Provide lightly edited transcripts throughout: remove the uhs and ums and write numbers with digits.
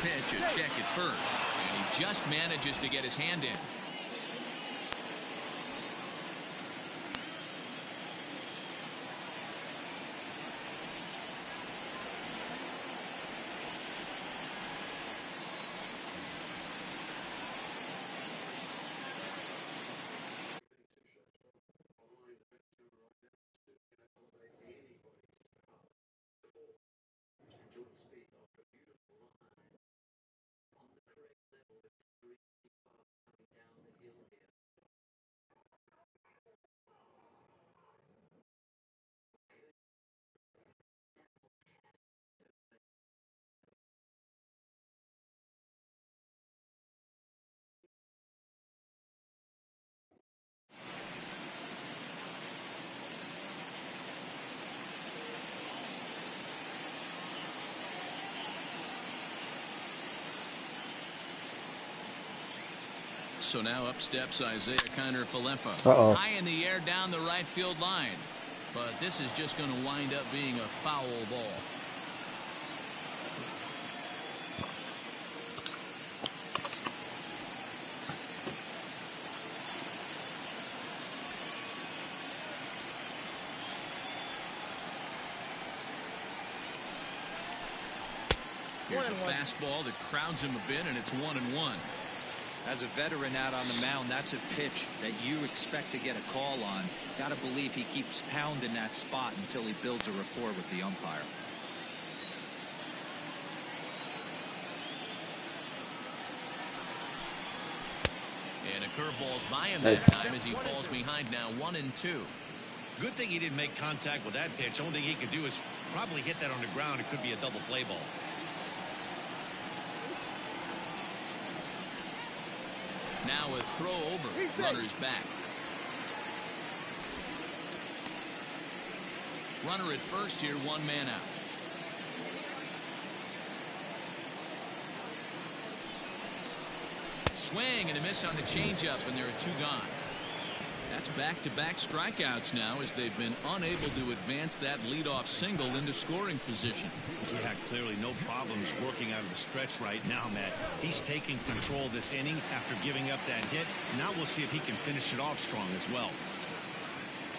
pitch, a check at first, and he just manages to get his hand in. So now up steps Isaiah Kiner-Falefa. High in the air down the right field line. But this is just going to wind up being a foul ball. Here's a fastball that crowds him a bit, and it's 1-1. As a veteran out on the mound, that's a pitch that you expect to get a call on. Got to believe he keeps pounding that spot until he builds a rapport with the umpire. And a curveball's by him that time as he falls behind now 1-2. Good thing he didn't make contact with that pitch. Only thing he could do is probably hit that on the ground. It could be a double play ball. Now a throw over. Runner's back. Runner at first here, one man out. Swing and a miss on the changeup, and there are two gone. That's back-to-back strikeouts now as they've been unable to advance that leadoff single into scoring position. Yeah, clearly no problems working out of the stretch right now, Matt. He's taking control of this inning after giving up that hit. Now we'll see if he can finish it off strong as well.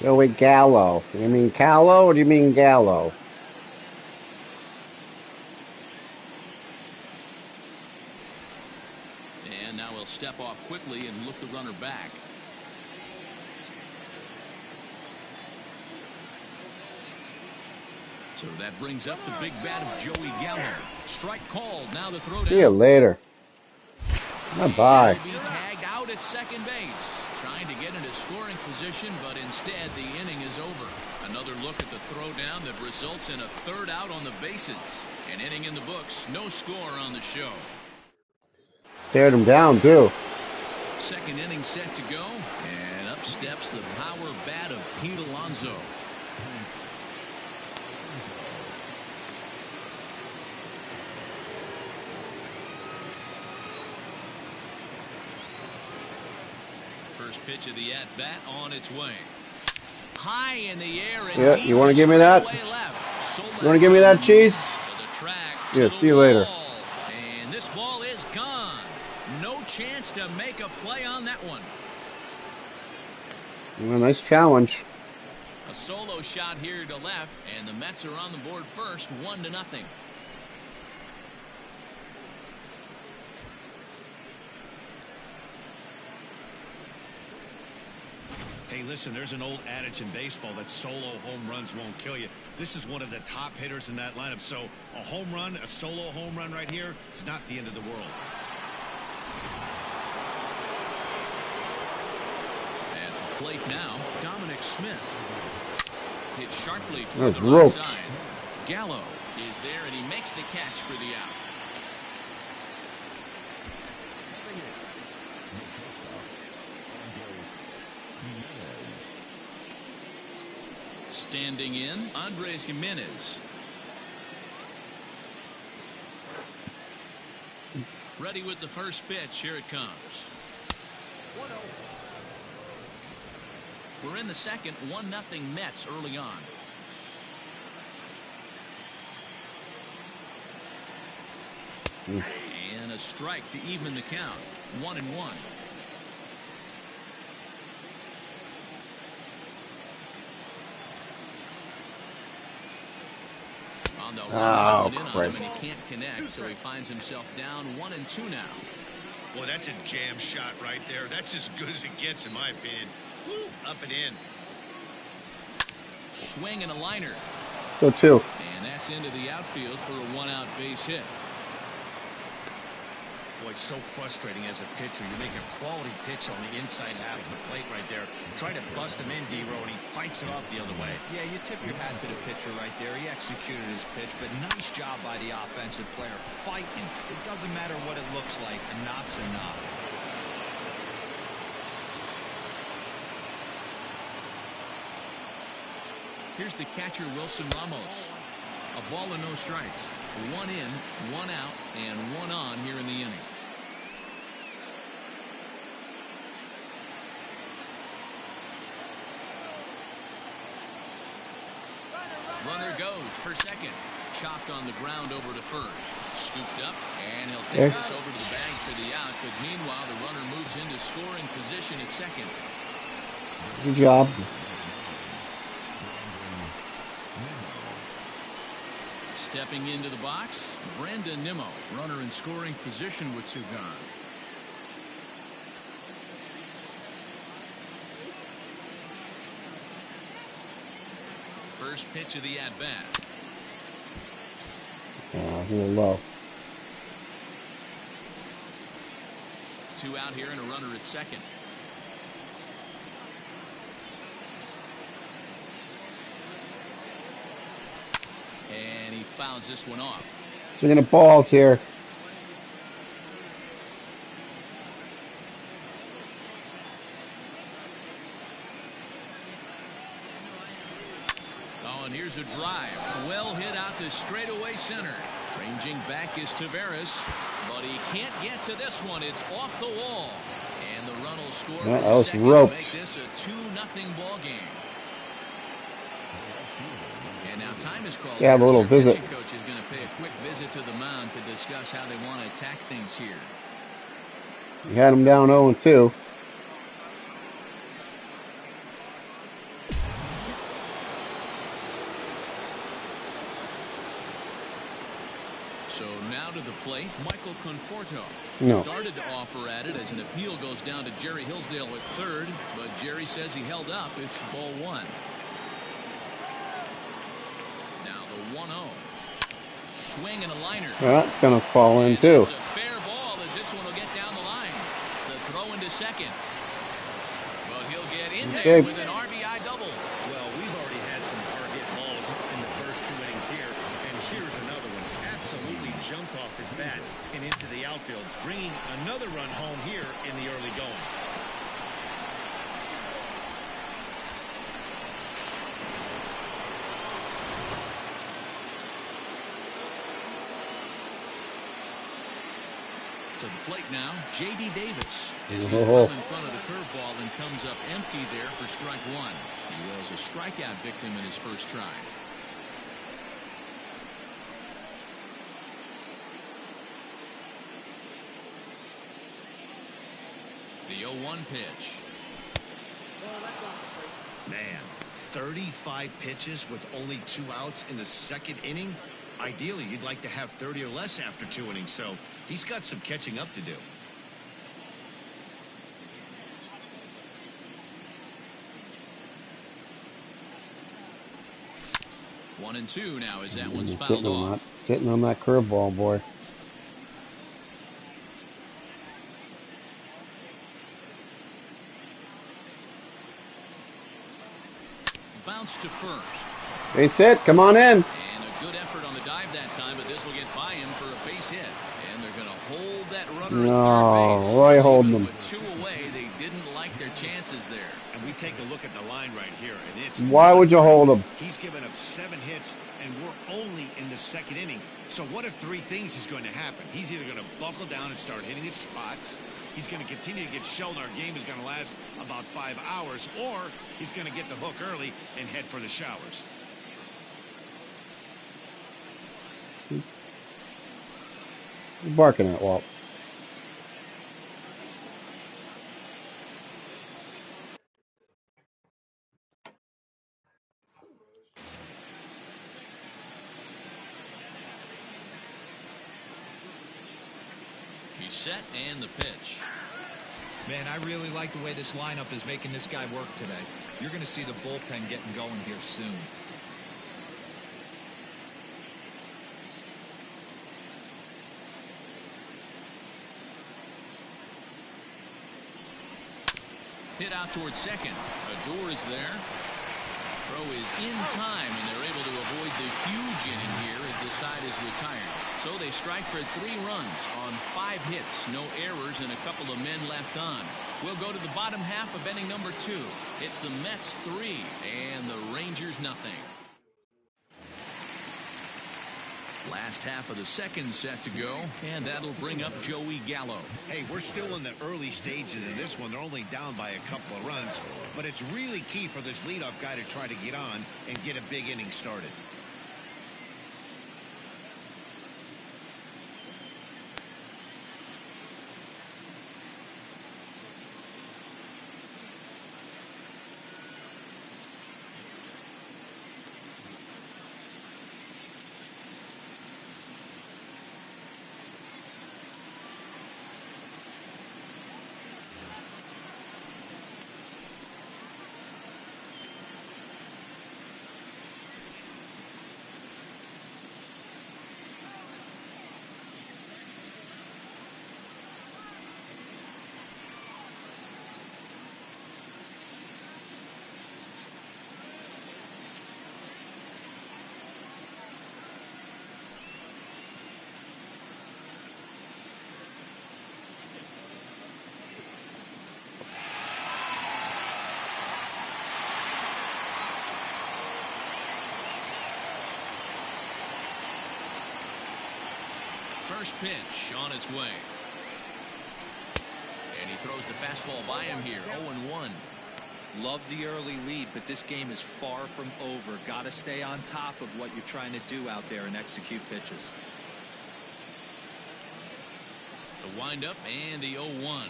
Joey Gallo. You mean Callow or do you mean Gallo? And now he'll step off quickly and look the runner back. So that brings up the big bat of Joey Gallo. Strike called. Now the throw down. See you later. Bye-bye. Be tagged out at second base. Trying to get into scoring position, but instead the inning is over. Another look at the throw down that results in a third out on the bases. An inning in the books. No score on the show. Teared him down, too. Second inning set to go. And up steps the power bat of Pete Alonso. First pitch of the at-bat on its way. High in the air. And yeah, you want to give me that? You want to give me that, Cheese? Yeah, see you later. And this ball is gone. No chance to make a play on that one. Well, nice challenge. A solo shot here to left, and the Mets are on the board first, 1-0. Hey, listen, there's an old adage in baseball that solo home runs won't kill you. This is one of the top hitters in that lineup. So a home run, a solo home run right here, it's not the end of the world. At the plate now, Dominic Smith. Hit sharply toward the right side. Gallo is there, and he makes the catch for the out. Standing in, Andres Gimenez. Ready with the first pitch. Here it comes. We're in the second, 1-0 Mets early on. And a strike to even the count. 1-1. On the run, this one in on him, and he can't connect, so he finds himself down 1-2 now. Well, that's a jam shot right there. That's as good as it gets, in my opinion. Woo, up and in. Swing and a liner. Go two. And that's into the outfield for a one-out base hit. Boy, it's so frustrating as a pitcher. You make a quality pitch on the inside half of the plate right there. Try to bust him in, D-Row, and he fights it off the other way. Yeah, you tip your hat to the pitcher right there. He executed his pitch, but nice job by the offensive player fighting. It doesn't matter what it looks like. A knock's a knock. Here's the catcher, Wilson Ramos. A ball and no strikes. 1 in, 1 out, and 1 on here in the inning. Runner goes for second. Chopped on the ground over to first. Scooped up, and he'll take this over to the bag for the out. But meanwhile, the runner moves into scoring position at second. Good job. Stepping into the box, Brandon Nimmo, runner in scoring position with 2 gone. First pitch of the at-bat. A little low. 2 out here and a runner at second. And he fouls this one off. Swinging at balls here. Oh, and here's a drive. Well hit out to straightaway center. Ranging back is Taveras, but he can't get to this one. It's off the wall. And the run will score for second to make this a 2-0 ball game. And now time is called. Yeah, a little visit. The coach is going to pay a quick visit to the mound to discuss how they want to attack things here. You had him down 0-2. So now to the plate, Michael Conforto. No. Started to offer at it as an appeal goes down to Jerry Hillsdale at third, but Jerry says he held up. It's ball 1. 1-0. Swing and a liner. That's going to fall in too. It's a fair ball as this one will get down the line. The throw into second. But he'll get in there with an RBI double. Well, we've already had some hard-hit balls in the first 2 innings here, and here's another one. Absolutely jumped off his bat and into the outfield, bringing another run home here in the early going. To the plate now, J.D. Davis. As he's well in front of the curveball and comes up empty there for strike 1. He was a strikeout victim in his first try. The 0-1 pitch. Man, 35 pitches with only 2 outs in the second inning. Ideally, you'd like to have 30 or less after 2 innings, so he's got some catching up to do. One and two now as that one's fouled off. Sitting on that curveball, boy. Bounce to first. Base hit, come on in. And a good effort on the dive that time, but this will get by him for a base hit. And they're going to hold that runner at third base. Roy holding them. With 2 away, they didn't like their chances there. And we take a look at the line right here, and it's... Why would you hold him? He's given up 7 hits, and we're only in the second inning. So what if 3 things is going to happen? He's either going to buckle down and start hitting his spots, he's going to continue to get shelled, our game is going to last about 5 hours, or he's going to get the hook early and head for the showers. You barking at, Walt? He's set and the pitch. Man, I really like the way this lineup is making this guy work today. You're going to see the bullpen getting going here soon. Hit out towards second. Odor is there. Throw is in time, and they're able to avoid the huge inning here as the side is retired. So they strike for 3 runs on 5 hits, no errors, and a couple of men left on. We'll go to the bottom half of inning number 2. It's the Mets 3 and the Rangers nothing. Last half of the second set to go, and that'll bring up Joey Gallo. Hey, we're still in the early stages of this one. They're only down by a couple of runs, but it's really key for this leadoff guy to try to get on and get a big inning started. First pitch on its way. And he throws the fastball by him here. 0-1. Love the early lead, but this game is far from over. Got to stay on top of what you're trying to do out there and execute pitches. The windup and the 0-1.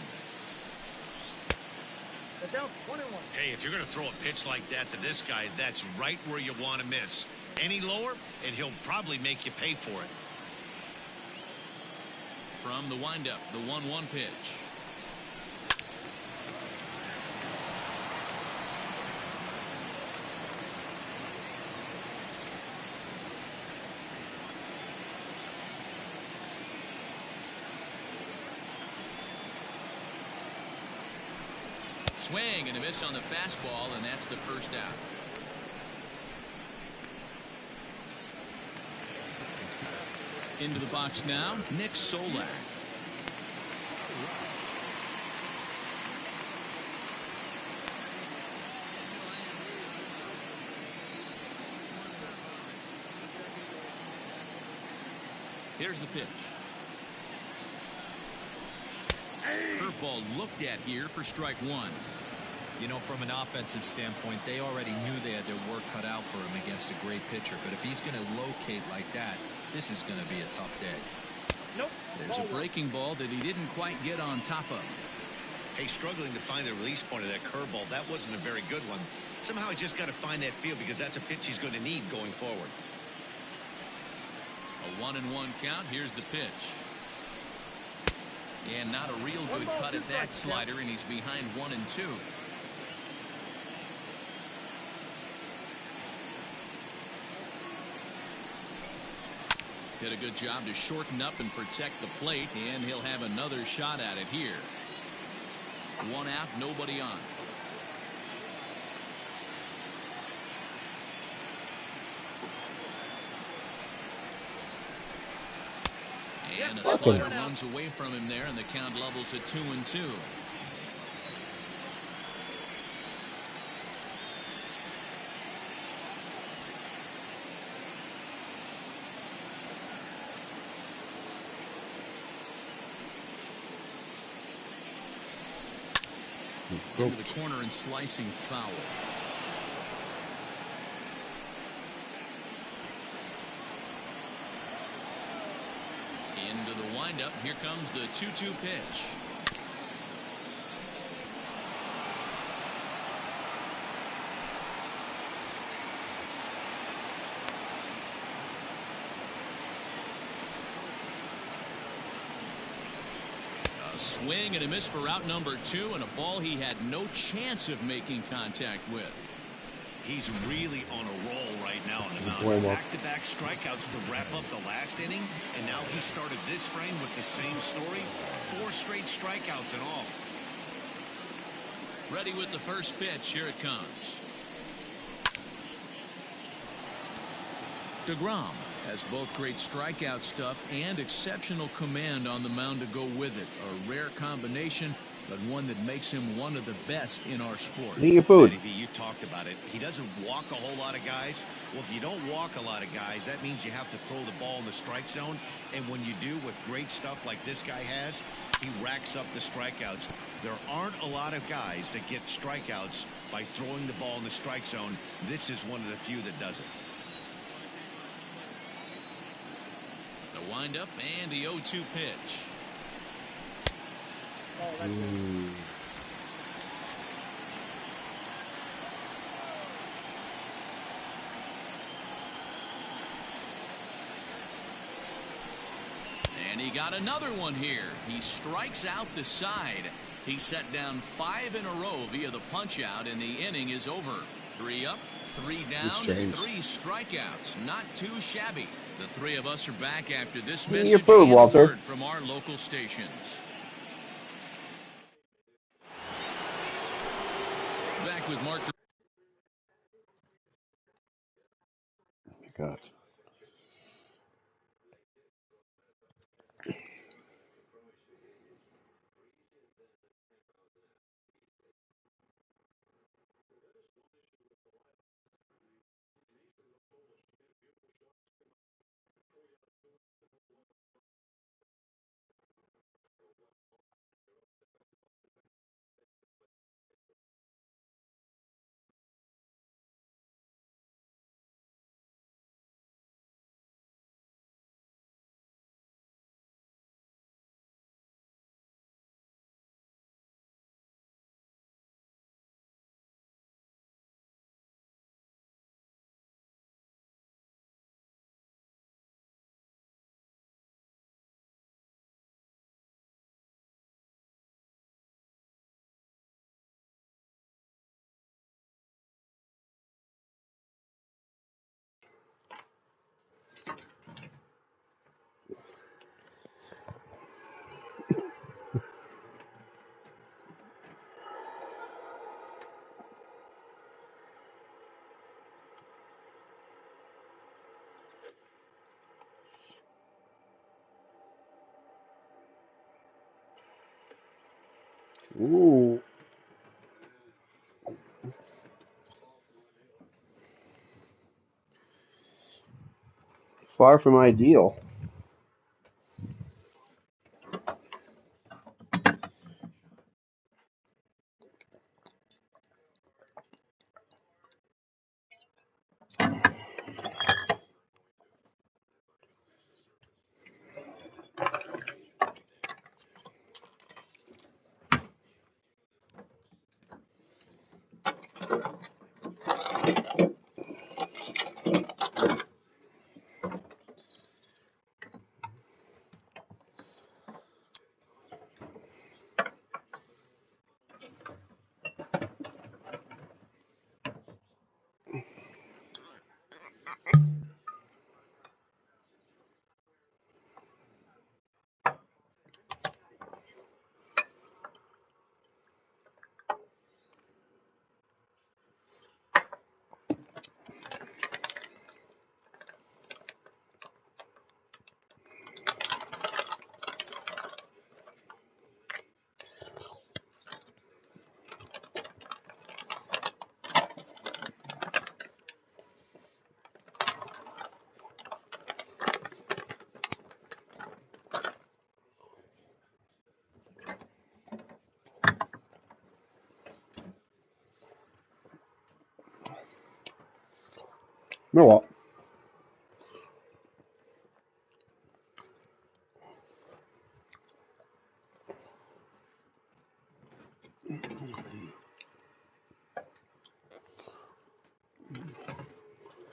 Hey, if you're going to throw a pitch like that to this guy, that's right where you want to miss. Any lower, and he'll probably make you pay for it. From the windup, the 1-1 pitch. Swing and a miss on the fastball, and that's the first out. Into the box now, Nick Solak. Here's the pitch. Curveball looked at here for strike 1. You know, from an offensive standpoint, they already knew they had their work cut out for him against a great pitcher. But if he's going to locate like that, this is going to be a tough day. Nope. There's a breaking ball that he didn't quite get on top of. Hey, struggling to find the release point of that curveball. That wasn't a very good one. Somehow he's just got to find that feel because that's a pitch he's going to need going forward. A 1-1 count. Here's the pitch. And not a real good cut at that slider, and he's behind 1-2. Did a good job to shorten up and protect the plate, and he'll have another shot at it here. 1 out, nobody on. And a slider runs away from him there, and the count levels at 2-2. Into the corner and slicing foul. Into the windup. windup. Here comes the 2-2 pitch. A swing and a miss for route number 2, and a ball he had no chance of making contact with. He's really on a roll right now on the mound. Back-to-back strikeouts to wrap up the last inning, and now he started this frame with the same story. 4 straight strikeouts and all. Ready with the first pitch. Here it comes. DeGrom has both great strikeout stuff and exceptional command on the mound to go with it. A rare combination, but one that makes him one of the best in our sport. Eat your food. You talked about it. He doesn't walk a whole lot of guys. Well, if you don't walk a lot of guys, that means you have to throw the ball in the strike zone. And when you do, with great stuff like this guy has, he racks up the strikeouts. There aren't a lot of guys that get strikeouts by throwing the ball in the strike zone. This is one of the few that does it. The windup and the 0-2 pitch. And he got another one here. He strikes out the side. He set down 5 in a row via the punch out, and the inning is over. 3 up, 3 down, 3 strikeouts. Not too shabby. The 3 of us are back after this message and a word from our local stations. Back with Mark. God. Ooh. Far from ideal. You know what?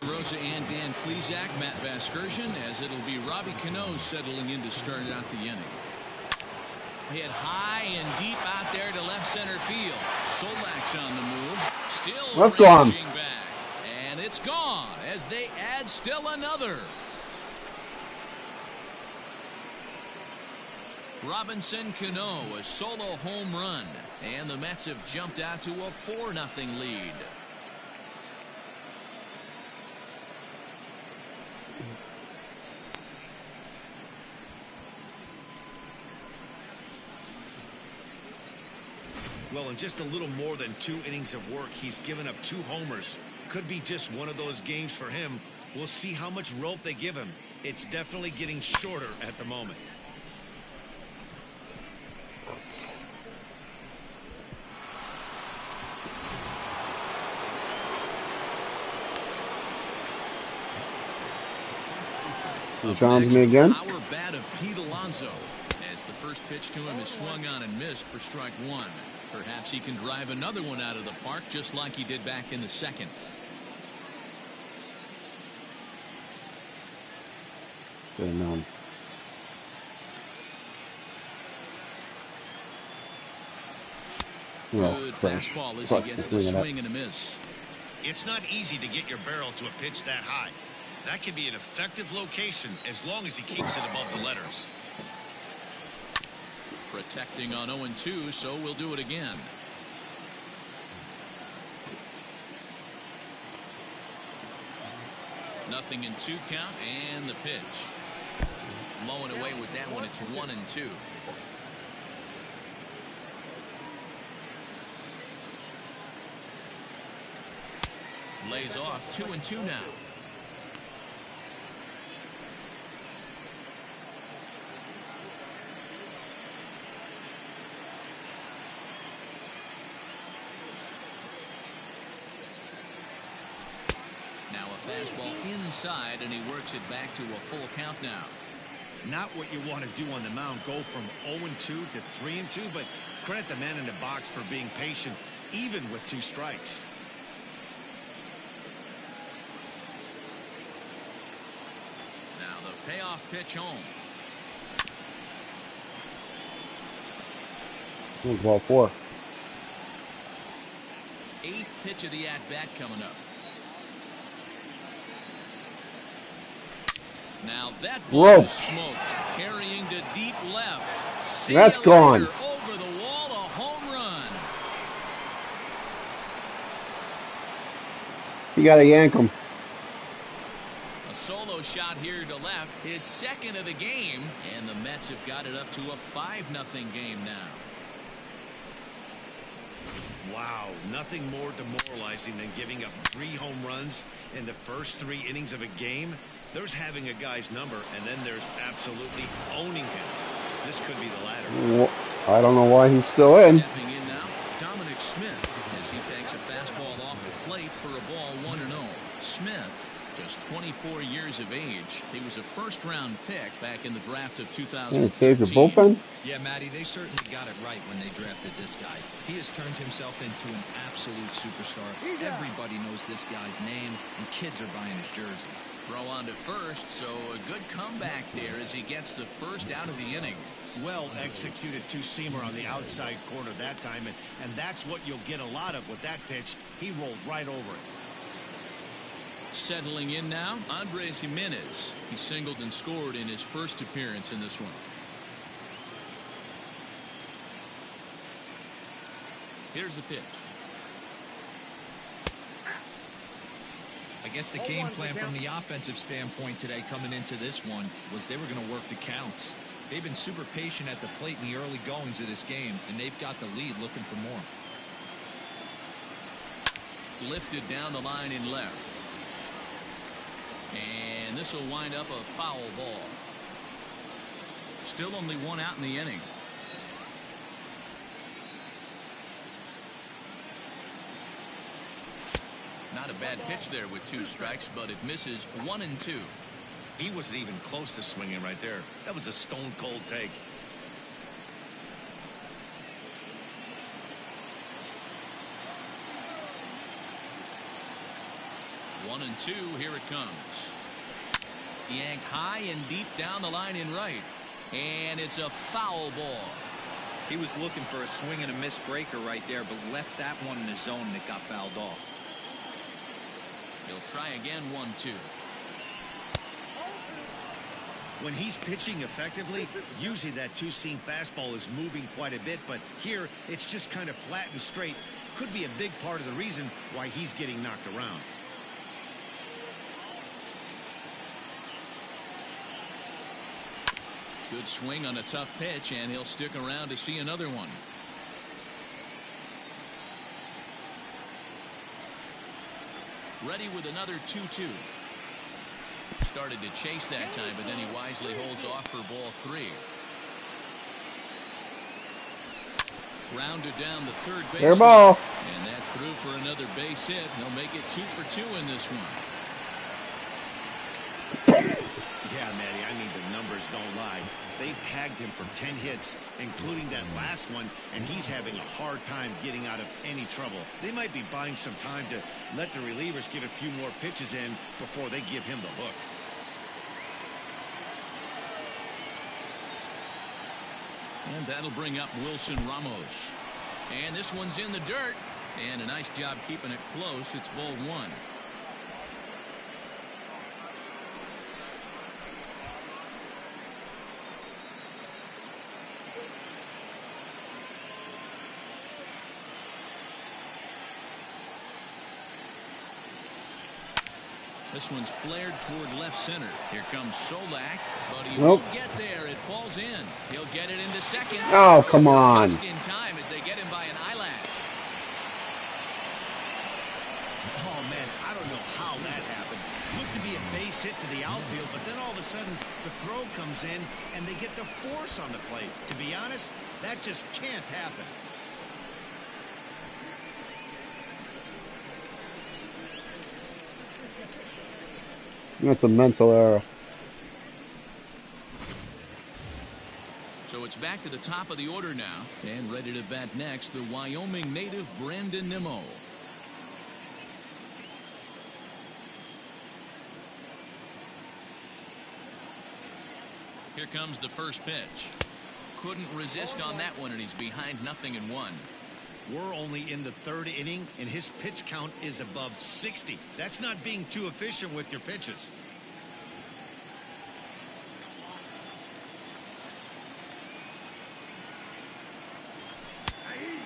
Rosa and Dan Plesac, Matt Vasgersian, as it'll be Robbie Cano settling in to start out the inning. Hit high and deep out there to left center field. Solak's on the move. Still raging back. And it's gone as they add still another. Robinson Cano, a solo home run. And the Mets have jumped out to a 4-0 lead. Well, in just a little more than 2 innings of work, he's given up 2 homers. Could be just one of those games for him. We'll see how much rope they give him. It's definitely getting shorter at the moment. You challenge me again? Power bat of Pete Alonso, as the first pitch to him is swung on and missed for strike 1. Perhaps he can drive another one out of the park just like he did back in the second. Good. Good fastball as he gets the swing and a miss. It's not easy to get your barrel to a pitch that high. That can be an effective location as long as he keeps it above the letters. Protecting on 0-2, so we'll do it again. Nothing in 2 count, and the pitch. Blowing away with that one, it's 1-2. Lays off 2-2 now. Now a fastball inside, and he works it back to a full count now. Not what you want to do on the mound, go from 0-2 to 3-2, but credit the man in the box for being patient, even with 2 strikes. Now the payoff pitch home. Ball 4. 8th pitch of the at-bat coming up. Now that ball is smoked, carrying to deep left. See That's gone. Over the wall, a home run. You got to yank him. A solo shot here to left, his second of the game, and the Mets have got it up to a 5-0 game now. Wow, nothing more demoralizing than giving up 3 home runs in the first 3 innings of a game. There's having a guy's number, and then there's absolutely owning him. This could be the latter. Well, I don't know why he's still in. Stepping in now, Dominic Smith, as he takes a fastball off the plate for a ball 1-0. Smith, just 24 years of age. He was a first-round pick back in the draft of 2013. Save your bullpen? Yeah, Matty, they certainly got it right when they drafted this guy. He has turned himself into an absolute superstar. Everybody knows this guy's name, and kids are buying his jerseys. Throw on to first, so a good comeback there as he gets the first out of the inning. Well executed 2-seamer on the outside corner that time, and that's what you'll get a lot of with that pitch. He rolled right over it. Settling in now, Andres Jimenez. He singled and scored in his first appearance in this one. Here's the pitch. I guess the game plan from the offensive standpoint today coming into this one was they were going to work the counts. They've been super patient at the plate in the early goings of this game, and they've got the lead looking for more. Lifted down the line in left. And this will wind up a foul ball. Still only 1 out in the inning. Not a bad pitch there with 2 strikes, but it misses 1-2. He wasn't even close to swinging right there. That was a stone-cold take. 1-2. Here it comes. Yanked high and deep down the line in right. And it's a foul ball. He was looking for a swing and a miss breaker right there, but left that one in the zone and it got fouled off. He'll try again. 1-2. When he's pitching effectively, usually that two-seam fastball is moving quite a bit, but here it's just kind of flat and straight. Could be a big part of the reason why he's getting knocked around. Good swing on a tough pitch, and he'll stick around to see another one. Ready with another 2-2. Started to chase that time, but then he wisely holds off for ball 3. Grounded down the third base. Air ball. And that's through for another base hit. He'll make it 2 for 2 in this one. Yeah, Matty, I mean, the numbers don't lie. They've tagged him for 10 hits, including that last one, and he's having a hard time getting out of any trouble. They might be buying some time to let the relievers get a few more pitches in before they give him the hook. And that'll bring up Wilson Ramos. And this one's in the dirt. And a nice job keeping it close. It's ball 1. This one's flared toward left center. Here comes Solak, but he won't get there. It falls in. He'll get it into second. Oh, come on. Just in time as they get him by an eyelash. Oh, man, I don't know how that happened. Looked to be a base hit to the outfield, but then all of a sudden the throw comes in and they get the force on the plate. To be honest, that just can't happen. That's a mental error. So it's back to the top of the order now. And ready to bat next, the Wyoming native Brandon Nimmo. Here comes the first pitch. Couldn't resist on that one, and he's behind 0-1. We're only in the 3rd inning, and his pitch count is above 60. That's not being too efficient with your pitches.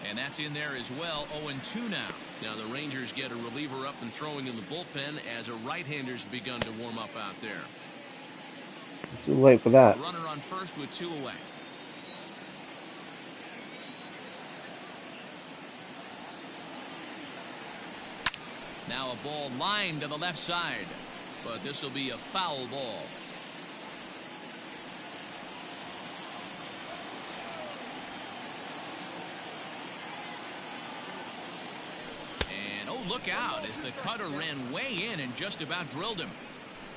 And that's in there as well. 0-2 now. Now the Rangers get a reliever up and throwing in the bullpen as a right-hander's begun to warm up out there. Too late for that. Runner on first with 2 away. Now a ball lined to the left side, but this will be a foul ball. And oh, look out as the cutter ran way in and just about drilled him.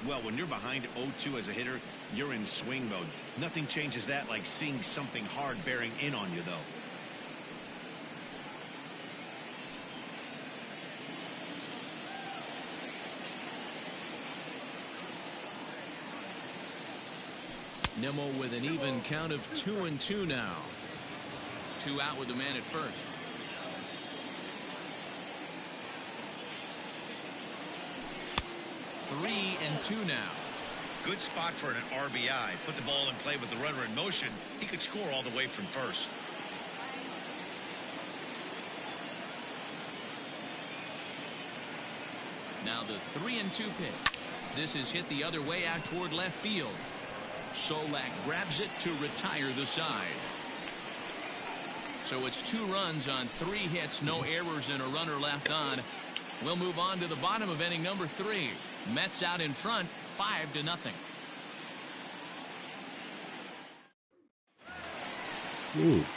Well, when you're behind 0-2 as a hitter, you're in swing mode. Nothing changes that like seeing something hard bearing in on you, though. Nimmo with an even count of 2-2 now. 2 out with the man at first. 3-2 now. Good spot for an RBI. Put the ball in play with the runner in motion. He could score all the way from first. Now the 3-2 pitch. This is hit the other way out toward left field. Solak grabs it to retire the side. So it's 2 runs on 3 hits, no errors, and a runner left on. We'll move on to the bottom of inning number 3. Mets out in front, 5-0.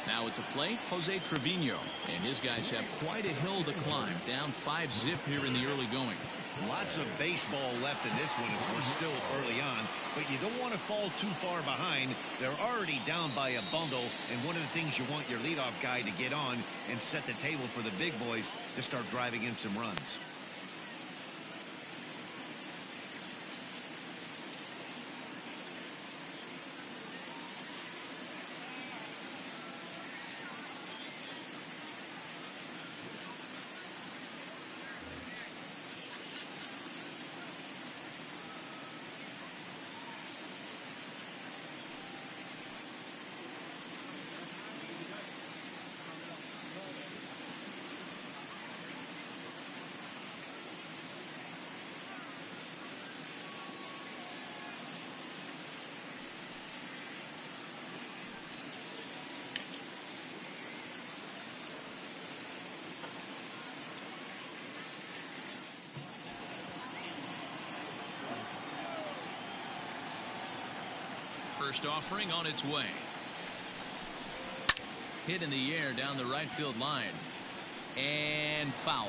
Now at the plate, Jose Trevino, and his guys have quite a hill to climb. Down 5-0 here in the early going. Lots of baseball left in this one as we're still early on, but you don't want to fall too far behind. They're already down by a bundle, and one of the things you want your leadoff guy to get on and set the table for the big boys to start driving in some runs. first offering on its way. Hit in the air down the right field line. And foul.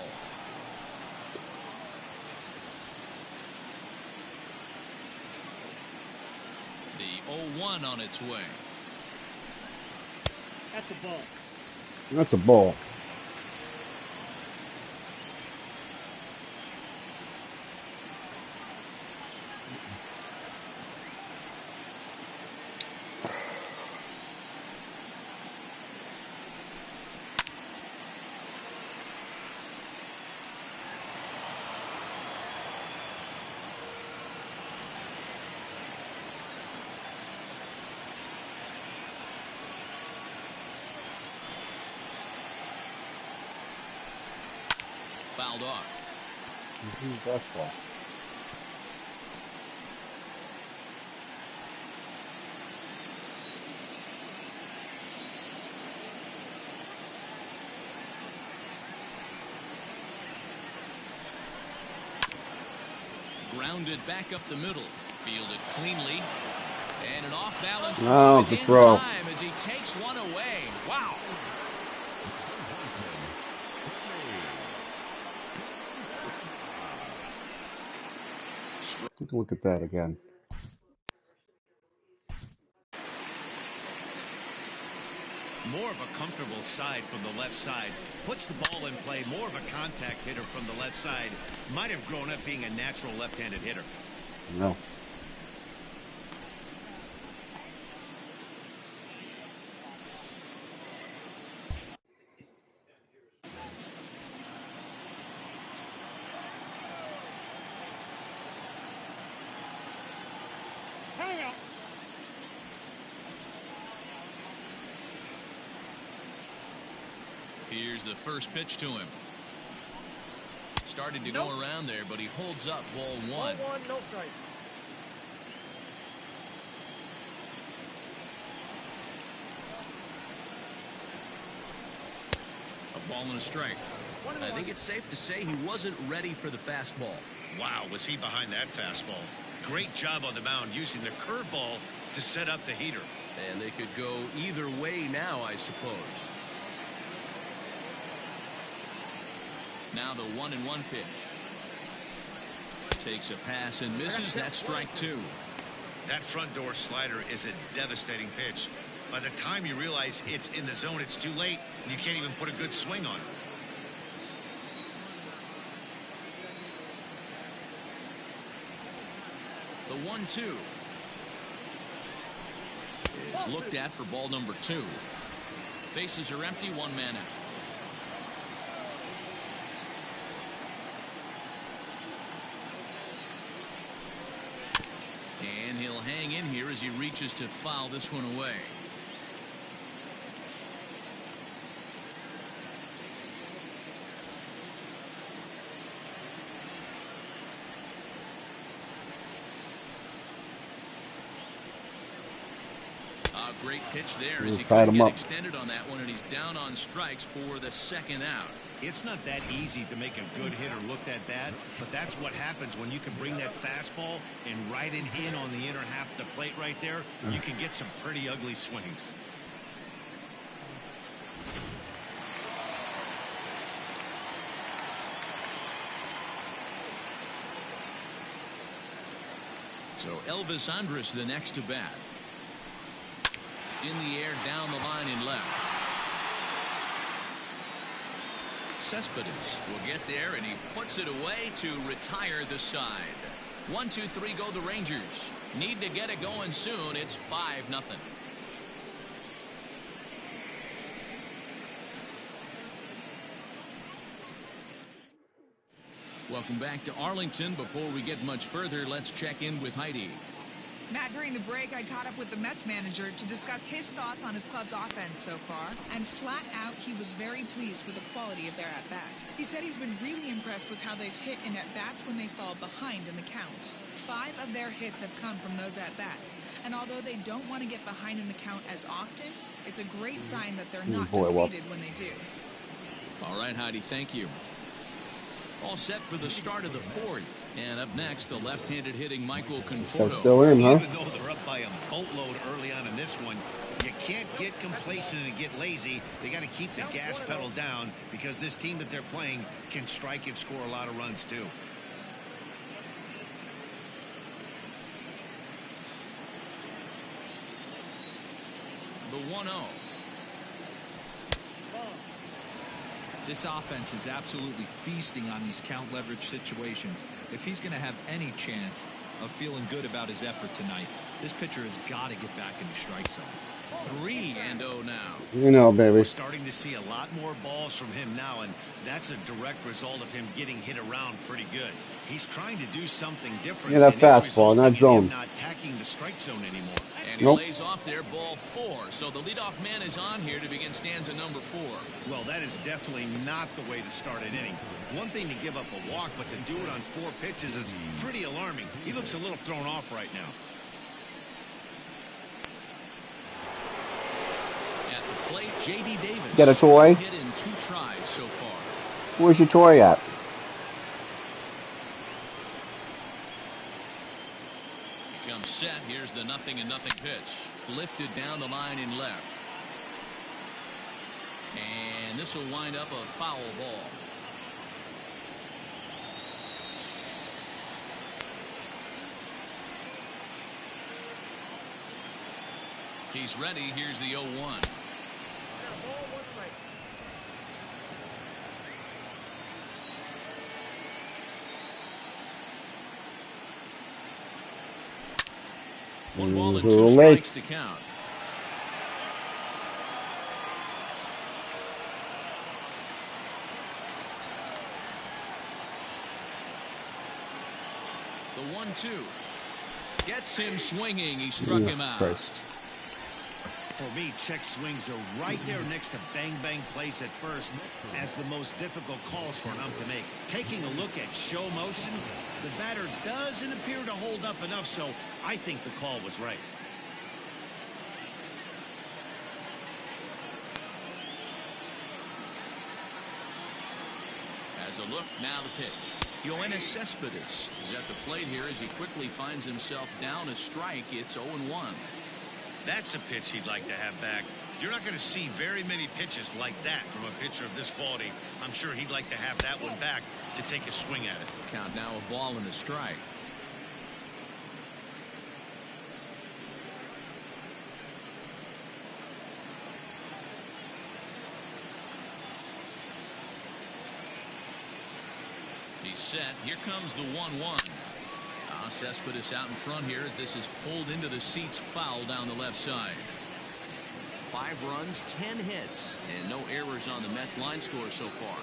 The 0-1 on its way. That's a ball. That's a ball. Fouled off. That's ball. Grounded back up the middle. Fielded cleanly. And an off-balance No, throw it's a is in throw. time as he takes one away. Wow. Take a look at that again. More of a comfortable side from the left side. Puts the ball in play. More of a contact hitter from the left side. Might have grown up being a natural left-handed hitter. No. Here's the first pitch to him. Started to go around there, but he holds up ball one. Ball one, no strike. A ball and a strike. I think it's safe to say he wasn't ready for the fastball. Wow, was he behind that fastball. Great job on the mound using the curveball to set up the heater. And they could go either way now, I suppose. Now the 1-1 pitch. Takes a pass and misses. That's strike two. That front door slider is a devastating pitch. By the time you realize it's in the zone, it's too late, and you can't even put a good swing on it. The 1-2 is looked at for ball number two. Bases are empty, one man out. And he'll hang in here as he reaches to foul this one away. A great pitch there as he couldn't get extended on that one, and he's down on strikes for the second out. It's not that easy to make a good hitter look that bad, but that's what happens when you can bring that fastball and ride it in on the inner half of the plate right there. You can get some pretty ugly swings. So Elvis Andrus the next to bat. In the air down the line in left. Cespedes will get there, and he puts it away to retire the side. 1-2-3 go the Rangers. Need to get it going soon. It's 5-0. Welcome back to Arlington. Before we get much further, let's check in with Heidi. Matt, during the break, I caught up with the Mets manager to discuss his thoughts on his club's offense so far, and flat out, he was very pleased with the quality of their at-bats. He said he's been really impressed with how they've hit in at-bats when they fall behind in the count. 5 of their hits have come from those at-bats, and although they don't want to get behind in the count as often, it's a great sign that they're not defeated when they do. All right, Heidi, thank you. All set for the start of the fourth. And up next, the left-handed hitting Michael Conforto. That's still in, huh? Even though they're up by a boatload early on in this one, you can't get complacent and get lazy. They got to keep the gas pedal down because this team that they're playing can strike and score a lot of runs too. The 1-0. This offense is absolutely feasting on these count leverage situations. If he's going to have any chance of feeling good about his effort tonight, this pitcher has got to get back in the strike zone. 3-0 now. You know, baby. We're starting to see a lot more balls from him now, and that's a direct result of him getting hit around pretty good. He's trying to do something different. Yeah, that fastball, not zone. Not attacking the strike zone anymore. And he lays off there, ball 4. So the leadoff man is on here to begin stanza number 4. Well, that is definitely not the way to start an inning. One thing to give up a walk, but to do it on 4 pitches is pretty alarming. He looks a little thrown off right now. At the plate, J.D. Davis. Get a toy? Hit in 2 tries so far. Where's your toy at? Comes set. Here's the 0-0 pitch. Lifted down the line in left. And this will wind up a foul ball. He's ready. Here's the 0-1. One ball and 2 strikes to count. The 1-2 gets him swinging. He struck him out. Christ. For me, check swings are right there next to bang-bang plays at first as the most difficult calls for an ump to make. Taking a look at show motion, the batter doesn't appear to hold up enough, so I think the call was right. As a look, now the pitch. Yoenis Cespedes is at the plate here as he quickly finds himself down a strike. It's 0-1. That's a pitch he'd like to have back. You're not going to see very many pitches like that from a pitcher of this quality. I'm sure he'd like to have that one back to take a swing at it. Count now a ball and a strike. He's set. Here comes the 1-1. Cespedes out in front here as this is pulled into the seats, foul down the left side. 5 runs, 10 hits, and no errors on the Mets line score so far.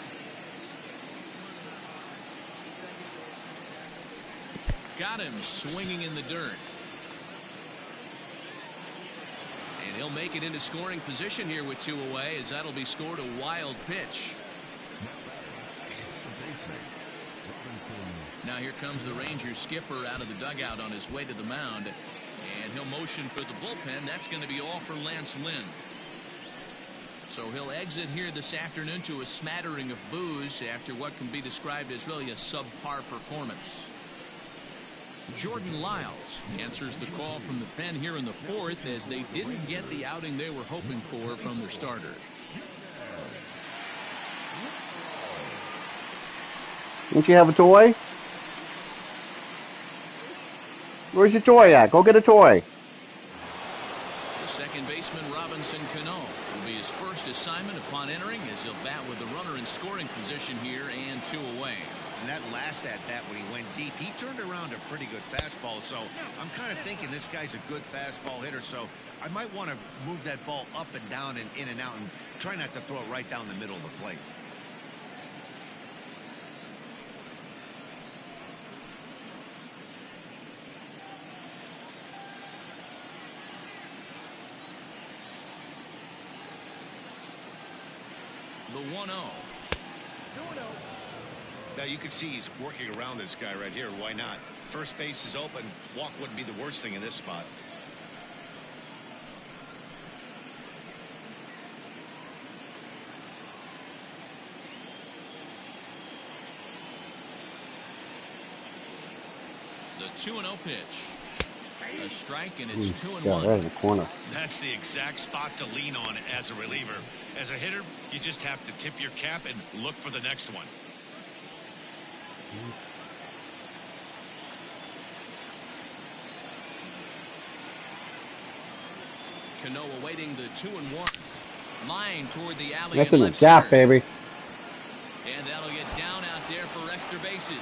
Got him swinging in the dirt. And he'll make it into scoring position here with 2 away as that'll be scored a wild pitch. Now here comes the Rangers skipper out of the dugout on his way to the mound. And he'll motion for the bullpen. That's going to be all for Lance Lynn. So he'll exit here this afternoon to a smattering of boos after what can be described as really a subpar performance. Jordan Lyles answers the call from the pen here in the 4th as they didn't get the outing they were hoping for from their starter. Don't you have a toy? Where's your toy at? Go get a toy. The second baseman, Robinson Cano, will be his first assignment upon entering as he'll bat with the runner in scoring position here and 2 away. And that last at-bat when he went deep, he turned around a pretty good fastball. So I'm kind of thinking this guy's a good fastball hitter. So I might want to move that ball up and down and in and out and try not to throw it right down the middle of the plate. The 1-0. Now you can see he's working around this guy right here. Why not? First base is open. Walk wouldn't be the worst thing in this spot. 2-0 pitch. A strike, and it's 2-1. Right in the corner. That's the exact spot to lean on as a reliever. As a hitter, you just have to tip your cap and look for the next one. Cano awaiting the 2-1. Line toward the alley. That's in the gap, baby. And that'll get down out there for extra bases.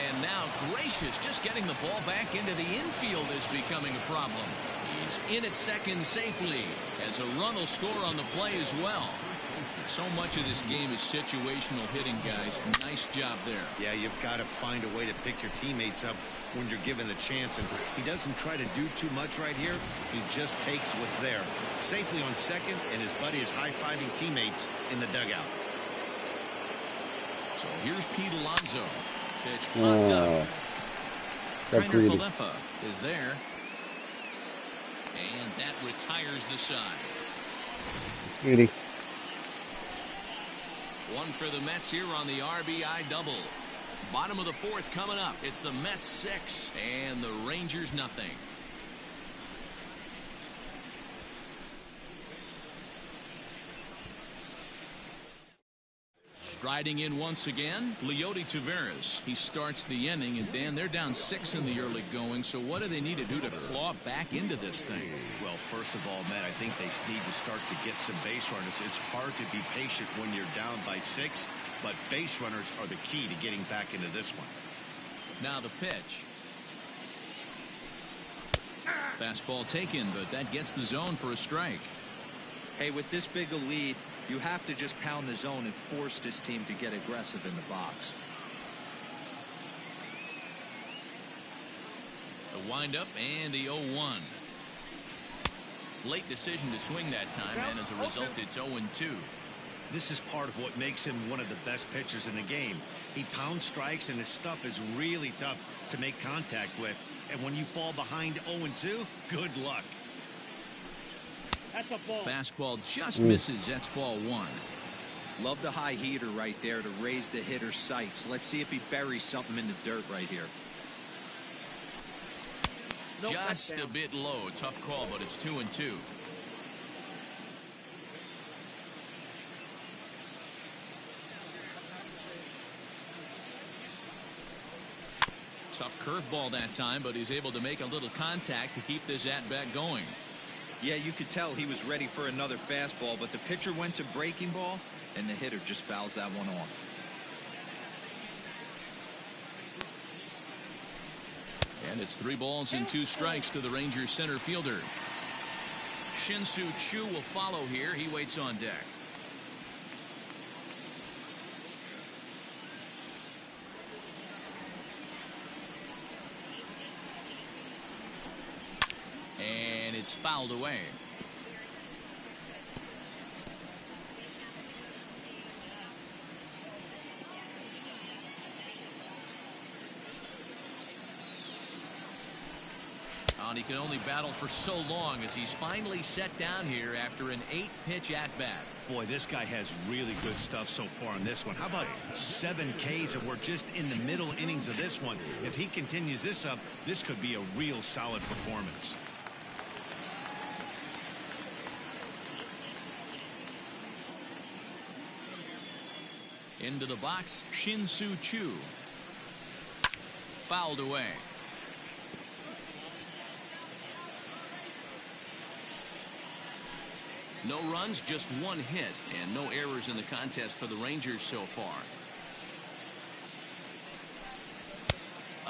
And now Gracious just getting the ball back into the infield is becoming a problem. He's in at second safely as a run will score on the play as well. So much of this game is situational hitting, guys. Nice job there. Yeah, you've got to find a way to pick your teammates up when you're given the chance. And he doesn't try to do too much right here. He just takes what's there. Safely on second, and his buddy is high-fiving teammates in the dugout. So here's Pete Alonso. Pitch popped up. Kiner Falefa is there. And that retires the side. Beauty. One for the Mets here on the RBI double. Bottom of the fourth coming up. It's the Mets 6 and the Rangers nothing. Striding in once again, Leody Taveras. He starts the inning, and Dan, they're down 6 in the early going, so what do they need to do to claw back into this thing? Well, first of all, Matt, I think they need to start to get some base runners. It's hard to be patient when you're down by 6, but base runners are the key to getting back into this one. Now the pitch. Fastball taken, but that gets the zone for a strike. Hey, with this big a lead, you have to just pound the zone and force this team to get aggressive in the box. The windup and the 0-1. Late decision to swing that time, and as a result, it's 0-2. This is part of what makes him one of the best pitchers in the game. He pounds strikes, and his stuff is really tough to make contact with. And when you fall behind 0-2, good luck. That's a ball. Fastball just misses. That's ball 1. Love the high heater right there to raise the hitter's sights. Let's see if he buries something in the dirt right here. Nope, just a bit low. Tough call, but it's 2-2. Tough curveball that time, but he's able to make a little contact to keep this at-bat going. Yeah, you could tell he was ready for another fastball, but the pitcher went to breaking ball, and the hitter just fouls that one off. And it's 3 balls and 2 strikes to the Rangers center fielder. Shin-Soo Choo will follow here. He waits on deck. And it's fouled away. And he can only battle for so long as he's finally set down here after an 8-pitch at-bat. Boy, this guy has really good stuff so far on this one. How about 7 Ks, and we're just in the middle innings of this one. If he continues this up, this could be a real solid performance. Into the box, Shin-Soo Choo. Fouled away. No runs, just 1 hit, and no errors in the contest for the Rangers so far.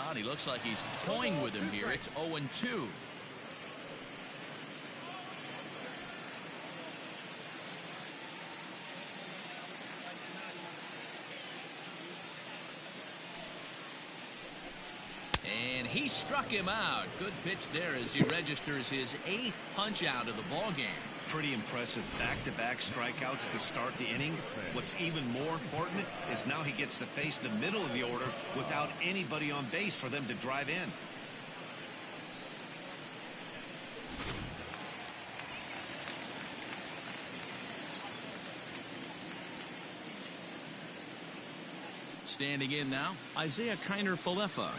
And he looks like he's toying with him here. It's 0-2. And he struck him out. Good pitch there as he registers his 8th punch out of the ball game. Pretty impressive back-to-back strikeouts to start the inning. What's even more important is now he gets to face the middle of the order without anybody on base for them to drive in. Standing in now, Isaiah Kiner Falefa.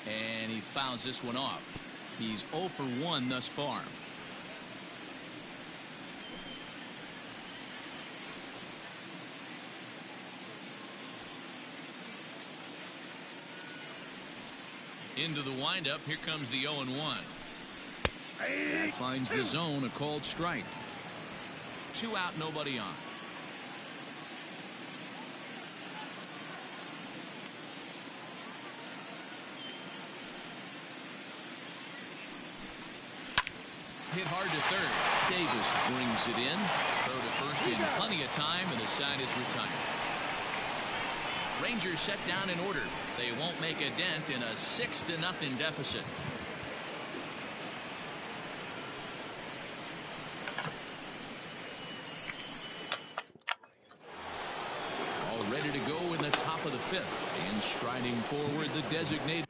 And he fouls this one off. He's 0 for 1 thus far. Into the windup. Here comes the 0-1. That finds the zone, a called strike. 2 out, nobody on. Hit hard to third. Davis brings it in. Throw to first in plenty of time, and the side is retired. Rangers set down in order. They won't make a dent in a 6-0 deficit. All ready to go in the top of the 5th. And striding forward, the designated.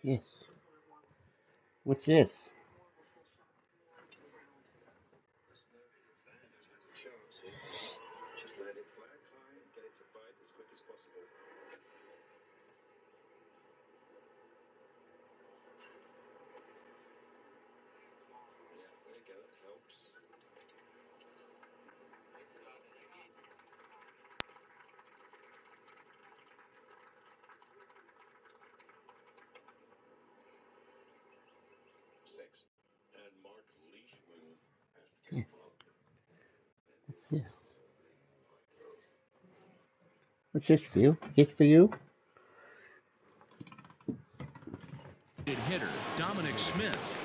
Yes. What's this? What's this? What's this for you? This for you? Hitter Dominic Smith.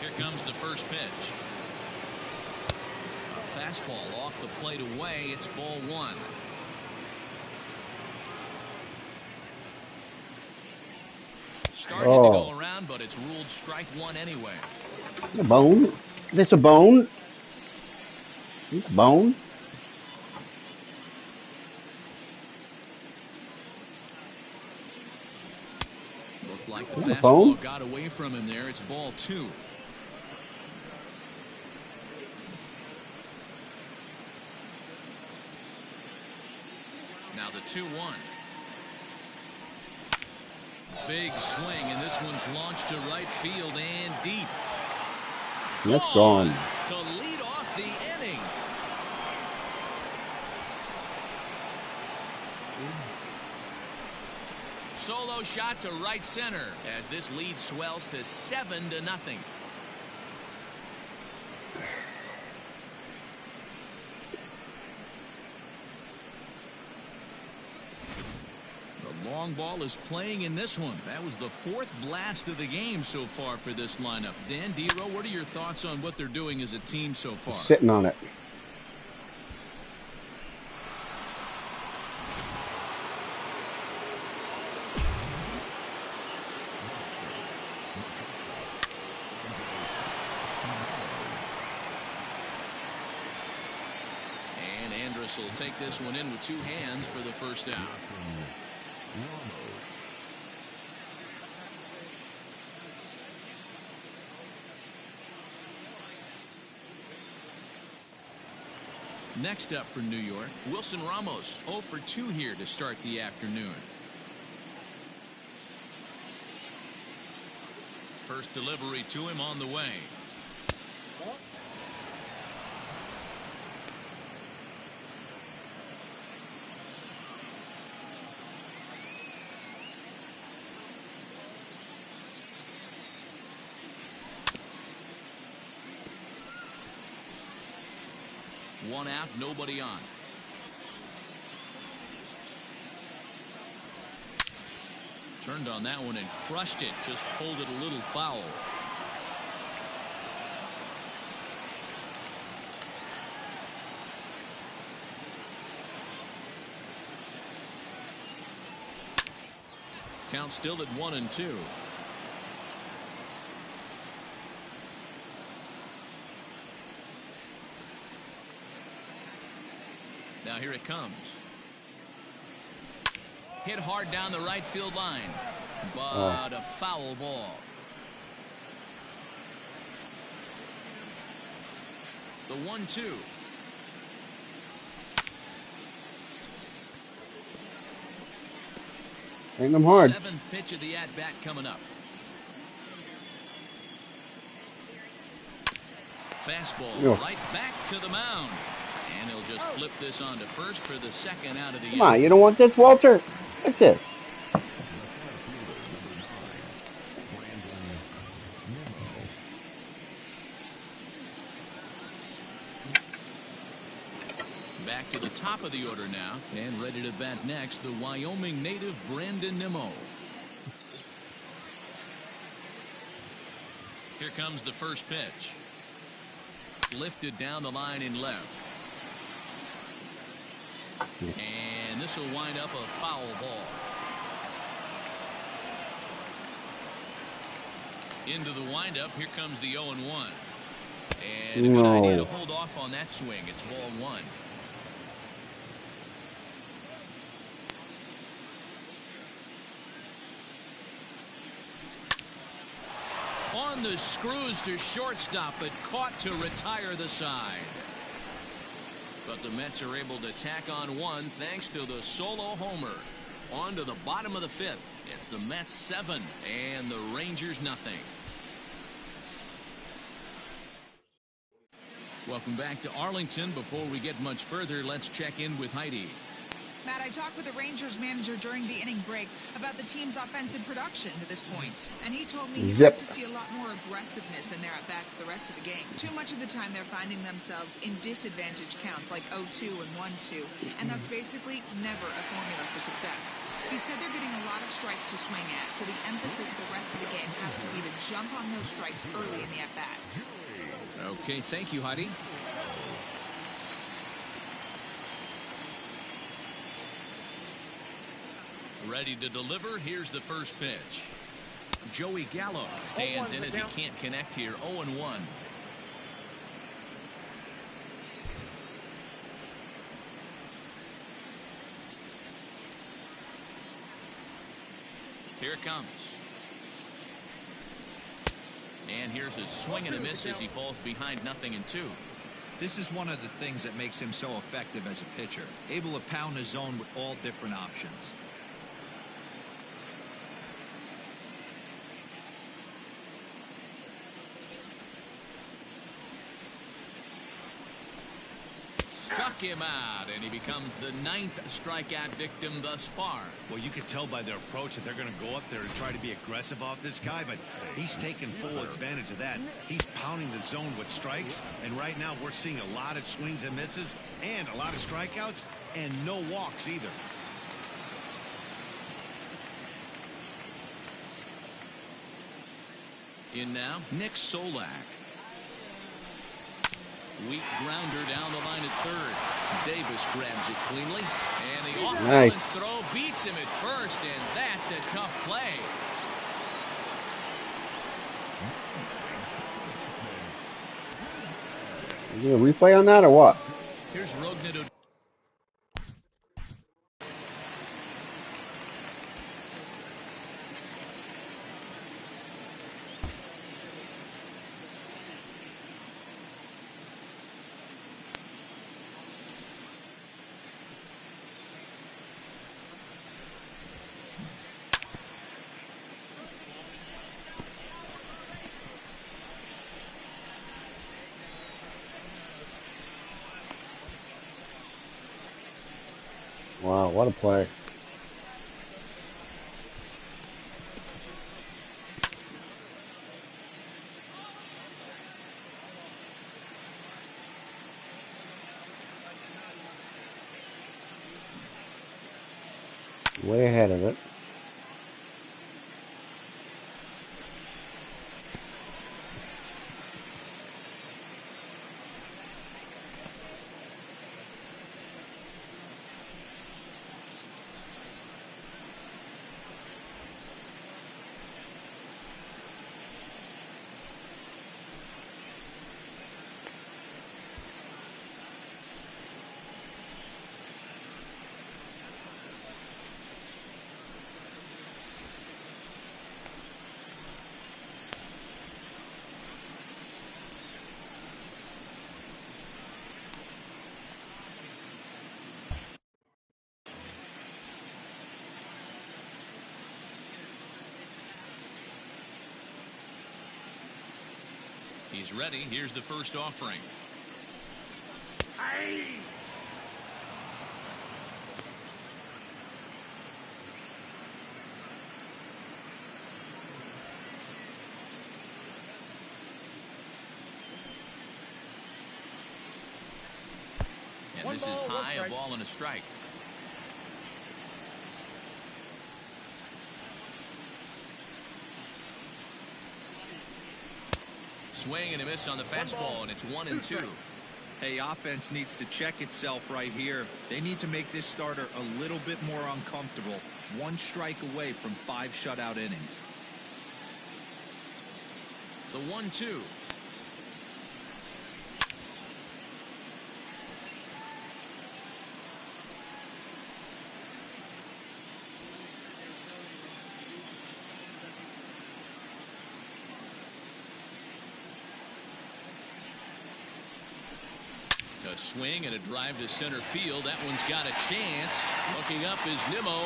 Here comes the first pitch. A fastball off the plate away. It's ball 1. Started to go around, but it's ruled strike 1 anyway. A bone? Is this a bone? Is this a bone? Looked like the fastball got away from him there. It's ball 2. Now the 2-1. Big swing, and this one's launched to right field and deep. That's gone. To lead off the inning. Solo shot to right center as this lead swells to 7-0. The long ball is playing in this one. That was the 4th blast of the game so far for this lineup. Dan Dero, what are your thoughts on what they're doing as a team so far? Sitting on it. And Andrus will take this one in with 2 hands for the first out. Next up for New York, Wilson Ramos, 0 for 2 here to start the afternoon. First delivery to him on the way. One out, nobody on. Turned on that one and crushed it. Just pulled it a little foul. Count still at 1-2. Now here it comes. Hit hard down the right field line, but a foul ball. The 1-2. Hitting them hard. Seventh pitch of the at-bat coming up. Fastball right back to the mound. And he'll just flip this on to first for the second out of the inning. Come on, you don't want this, Walter? That's it. Back to the top of the order now, and ready to bat next, the Wyoming native Brandon Nimmo. Here comes the first pitch. Lifted down the line in left. And this will wind up a foul ball. Into the windup, here comes the 0-1. And a good idea to hold off on that swing. It's ball one. On the screws to shortstop, but caught to retire the side. But the Mets are able to tack on one thanks to the solo homer. On to the bottom of the fifth. It's the Mets 7 and the Rangers nothing. Welcome back to Arlington. Before we get much further, let's check in with Heidi. Matt, I talked with the Rangers manager during the inning break about the team's offensive production to this point, and he told me he'd like to see a lot more aggressiveness in their at-bats the rest of the game. Too much of the time they're finding themselves in disadvantage counts like 0-2 and 1-2, and that's basically never a formula for success. He said they're getting a lot of strikes to swing at, so the emphasis the rest of the game has to be to jump on those strikes early in the at-bat. Okay, thank you, Heidi. Ready to deliver. Here's the first pitch. Joey Gallo stands in as he can't connect here. 0-1. Here it comes. And here's a swing and a miss as he falls behind 0-2. This is one of the things that makes him so effective as a pitcher, able to pound the zone with all different options. Struck him out, and he becomes the 9th strikeout victim thus far. Well, you can tell by their approach that they're going to go up there and try to be aggressive off this guy, but he's taking full advantage of that. He's pounding the zone with strikes, and right now we're seeing a lot of swings and misses and a lot of strikeouts and no walks either. In now, Nick Solak. Weak grounder down the line at third. Davis grabs it cleanly. And the off-balance throw beats him at first, and that's a tough play. Is there a replay on that or what? Here's Rognet. Wow, what a play. Way ahead of it. he's ready. Here's the first offering. And this is high, a ball and a strike. Swing and a miss on the fastball, and it's 1-2. Hey, offense needs to check itself right here. They need to make this starter a little bit more uncomfortable. 1 strike away from 5 shutout innings. The 1-2. A swing and a drive to center field. That one's got a chance. Looking up is Nimmo.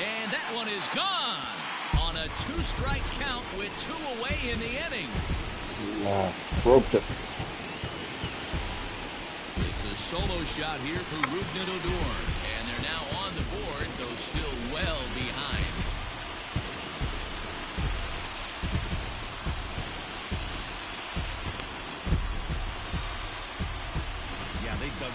And that one is gone on a 2-strike count with 2 away in the inning. Roped it. It's a solo shot here for Rougned Odor. And they're now on the board, though still well behind.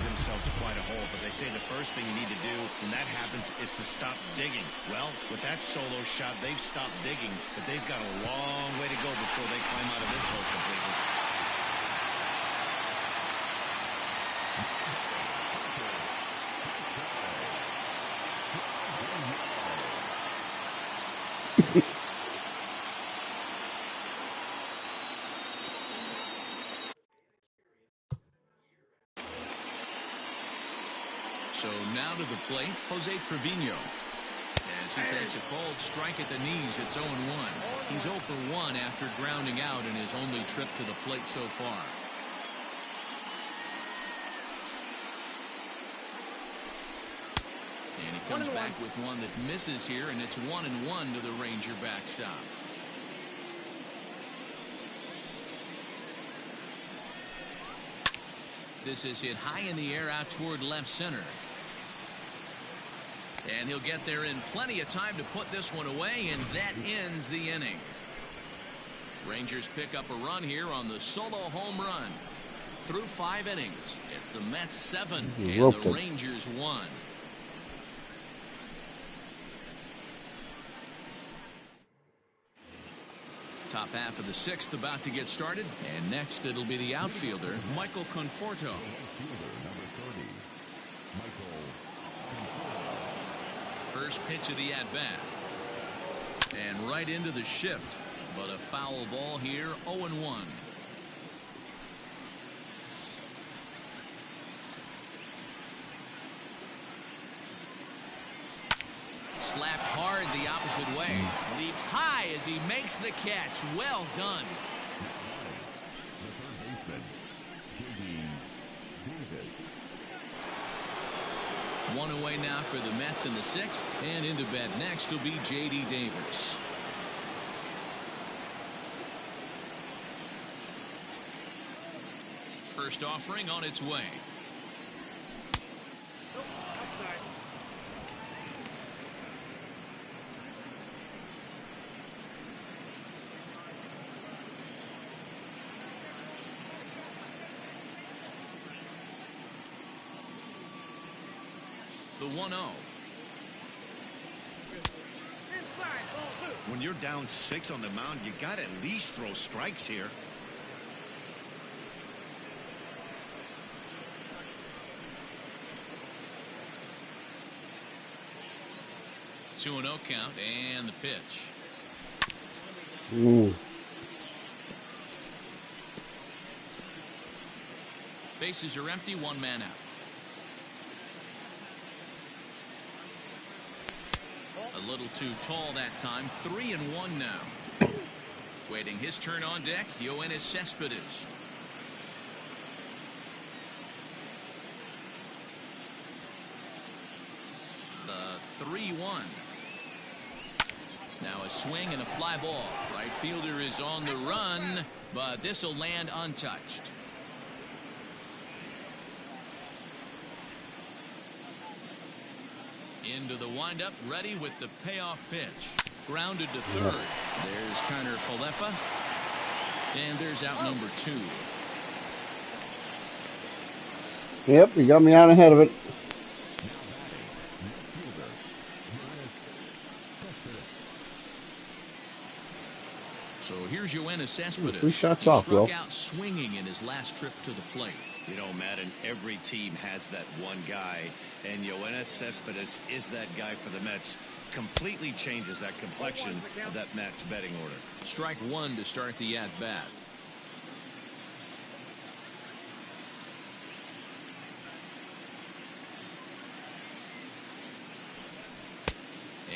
Themselves quite a hole, but they say the first thing you need to do when that happens is to stop digging. Well, with that solo shot, they've stopped digging, but they've got a long way to go before they climb out of this hole completely. So now to the plate, Jose Trevino. As he takes a called strike at the knees, it's 0-1. He's 0 for 1 after grounding out in his only trip to the plate so far. And he comes back with one that misses here, and it's 1-1 to the Ranger backstop. This is hit high in the air out toward left center. And he'll get there in plenty of time to put this one away, and that ends the inning. Rangers pick up a run here on the solo home run. Through 5 innings, it's the Mets 7 and the Rangers 1. Top half of the 6th about to get started, and next it'll be the outfielder, Michael Conforto. First pitch of the at-bat. And right into the shift, but a foul ball here, 0-1. Slapped hard the opposite way. Leaps high as he makes the catch. Well done. One away now for the Mets in the 6th, and into bat next will be J.D. Davis. First offering on its way. The 1-0. When you're down 6 on the mound, you got to at least throw strikes here. Two 2-0 count and the pitch. Bases are empty, 1 man out. A little too tall that time. 3-1 now. Waiting his turn on deck, Yoenis Cespedes. The 3-1. Now a swing and a fly ball. Right fielder is on the run, but this will land untouched. Into the windup, ready with the payoff pitch. Grounded to third. There's Connor Falefa. And there's out number 2. Yep, you got me out ahead of it. So here's Yoenis Cespedes. 3 shots he off, struck Will. out swinging in his last trip to the plate. You know, Madden, every team has that one guy, and Yoenis Cespedes is that guy for the Mets. Completely changes that complexion of that Mets betting order. Strike 1 to start the at-bat.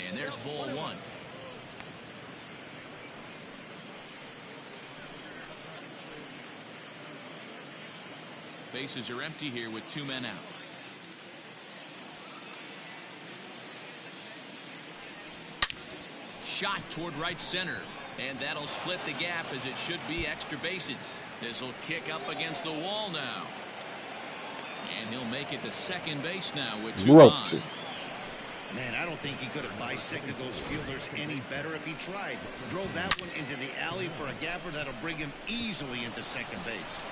And there's ball 1. Bases are empty here with 2 men out. Shot toward right center, and that'll split the gap as it should be extra bases. This will kick up against the wall now. And he'll make it to second base now with 2 on. Man, I don't think he could have bisected those fielders any better if he tried. Drove that one into the alley for a gapper that'll bring him easily into second base.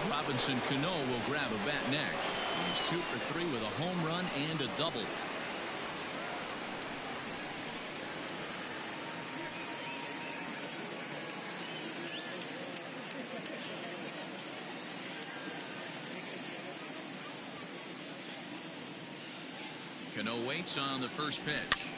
Robinson Cano will grab a bat next. He's 2 for 3 with a home run and a double. Cano waits on the first pitch.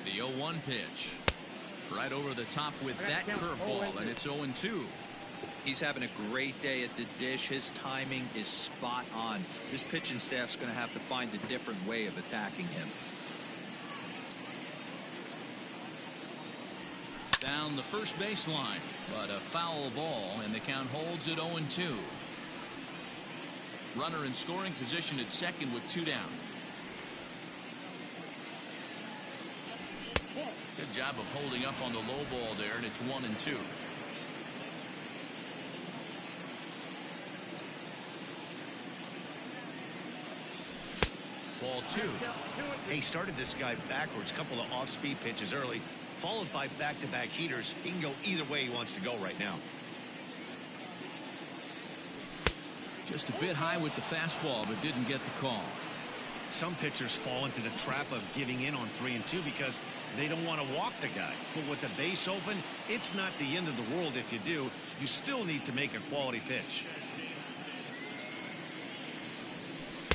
The 0-1 pitch. Right over the top with that curveball, and it's 0-2. He's having a great day at the dish. His timing is spot on. This pitching staff's going to have to find a different way of attacking him. Down the first baseline, but a foul ball, and the count holds at 0-2. Runner in scoring position at second with 2 down. Good job of holding up on the low ball there, and it's 1-2. Ball 2. He started this guy backwards, couple of off-speed pitches early, followed by back-to-back heaters. He can go either way he wants to go right now. Just a bit high with the fastball, but didn't get the call. Some pitchers fall into the trap of giving in on 3-2 because they don't want to walk the guy. But with the base open, it's not the end of the world if you do. You still need to make a quality pitch.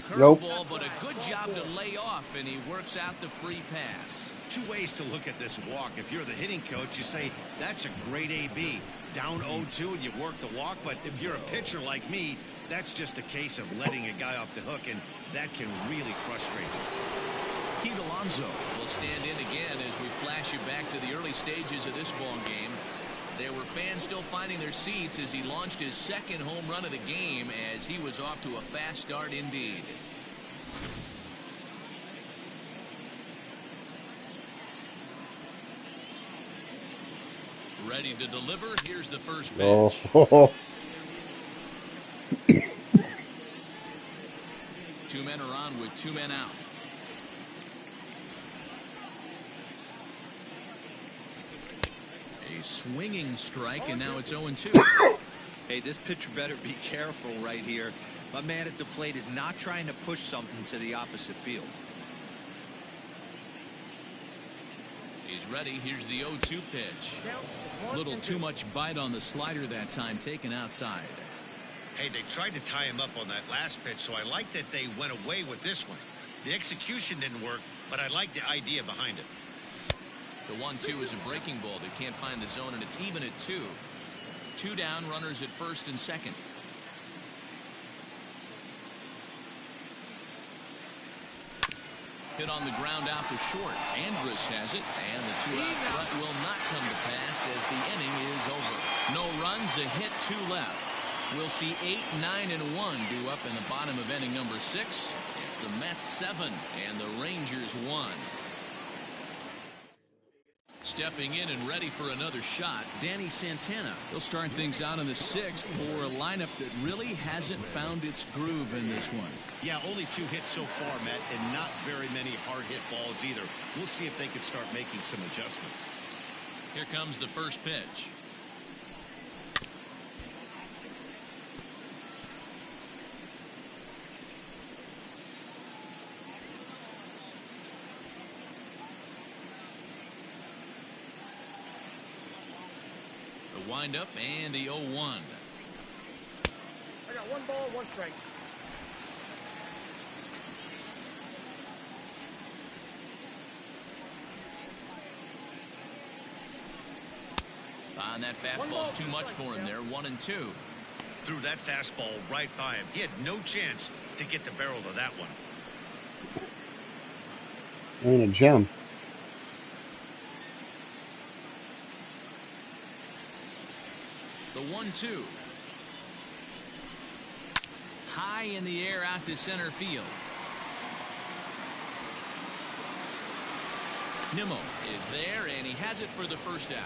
Curveball, but a good job to lay off, and he works out the free pass. 2 ways to look at this walk. If you're the hitting coach, you say, that's a great AB. Down 0-2 and you work the walk. But if you're a pitcher like me, that's just a case of letting a guy off the hook, and that can really frustrate you. Pete Alonso will stand in again as we flash you back to the early stages of this ball game. There were fans still finding their seats as he launched his second home run of the game, as he was off to a fast start indeed. Ready to deliver. Here's the first pitch. Oh. 2 men are on with 2 men out. A swinging strike, and now it's 0-2. Hey, this pitcher better be careful right here. My man at the plate is not trying to push something to the opposite field. He's ready. Here's the 0-2 pitch. Little too much bite on the slider that time, taken outside. Hey, they tried to tie him up on that last pitch, so I like that they went away with this one. The execution didn't work, but I like the idea behind it. The 1-2 is a breaking ball that can't find the zone, and it's even at 2. 2 down, runners at first and second. Hit on the ground out to short. Andrus has it, and the two-out threat will not come to pass as the inning is over. No runs, a hit, 2 left. We'll see 8, 9, and 1 due up in the bottom of inning number 6. It's the Mets 7 and the Rangers 1. Stepping in and ready for another shot, Danny Santana. He'll start things out in the 6th for a lineup that really hasn't found its groove in this one. Yeah, only 2 hits so far, Matt, and not very many hard hit balls either. We'll see if they can start making some adjustments. Here comes the first pitch. Wind up and the 0-1. I got 1 ball, 1 strike. On that fastball's too much for him there. 1-2. Threw that fastball right by him. He had no chance to get the barrel of that one. Ain't a gem. The 1-2. High in the air out to center field. Nimmo is there, and he has it for the first out.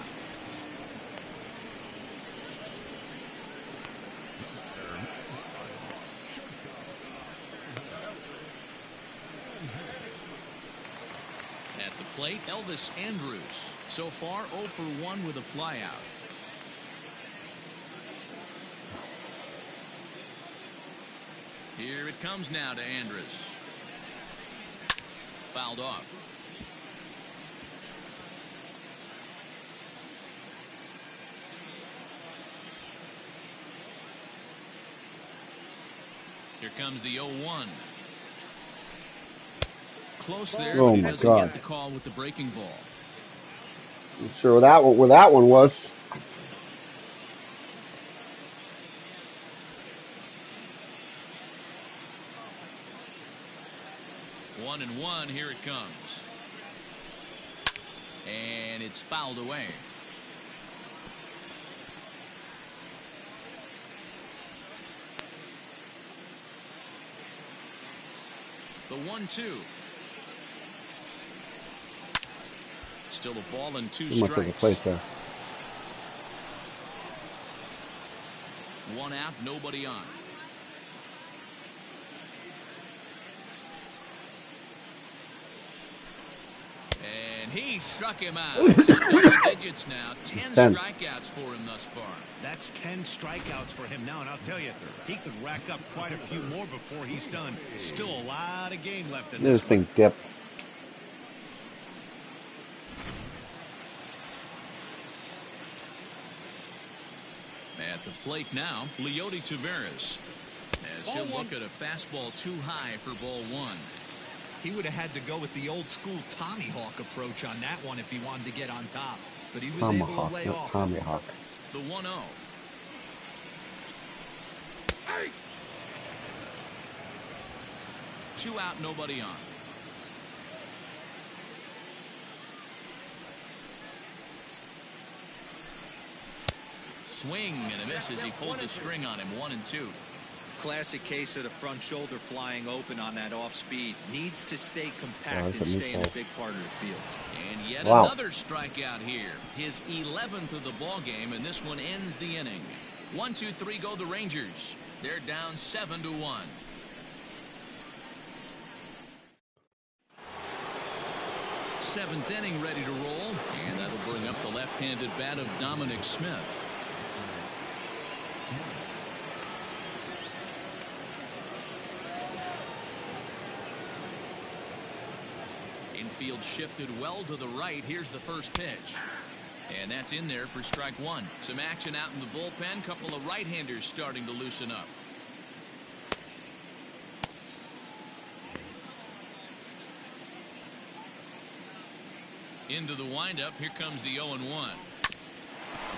At the plate, Elvis Andrus. So far, 0 for 1 with a flyout. Here it comes now to Andrus. Fouled off. Here comes the 0-1. Close there, Oh but he my doesn't God. get the call with the breaking ball. Not sure where that one was. 1-1, here it comes. And it's fouled away. The 1-2. Still a ball and 2 Too much of a strikes. place there. 1 out, nobody on. And he struck him out. So double digits now. 10 strikeouts for him thus far. That's 10 strikeouts for him now, and I'll tell you, he could rack up quite a few more before he's done. Still a lot of game left in This this thing dipped. At the plate now, Leody Taveras. As he'll look at a fastball too high for ball 1. He would have had to go with the old school Tommy Hawk approach on that one if he wanted to get on top. But he was able to lay Not off. Tommy Hawk. The 1-0. Hey! 2 out, nobody on. Swing and a miss as he pulled the string on him. 1-2. Classic case of the front shoulder flying open on that off speed. Needs to stay compact and stay in a big part of the field. And yet Wow. another strikeout here. His 11th of the ball game, and this one ends the inning. 1-2-3 go the Rangers. They're down 7-1. Seventh inning ready to roll, and that'll bring up the left-handed bat of Dominic Smith. Infield shifted well to the right. Here's the first pitch. And that's in there for strike 1. Some action out in the bullpen. Couple of right-handers starting to loosen up. Into the windup. Here comes the 0-1.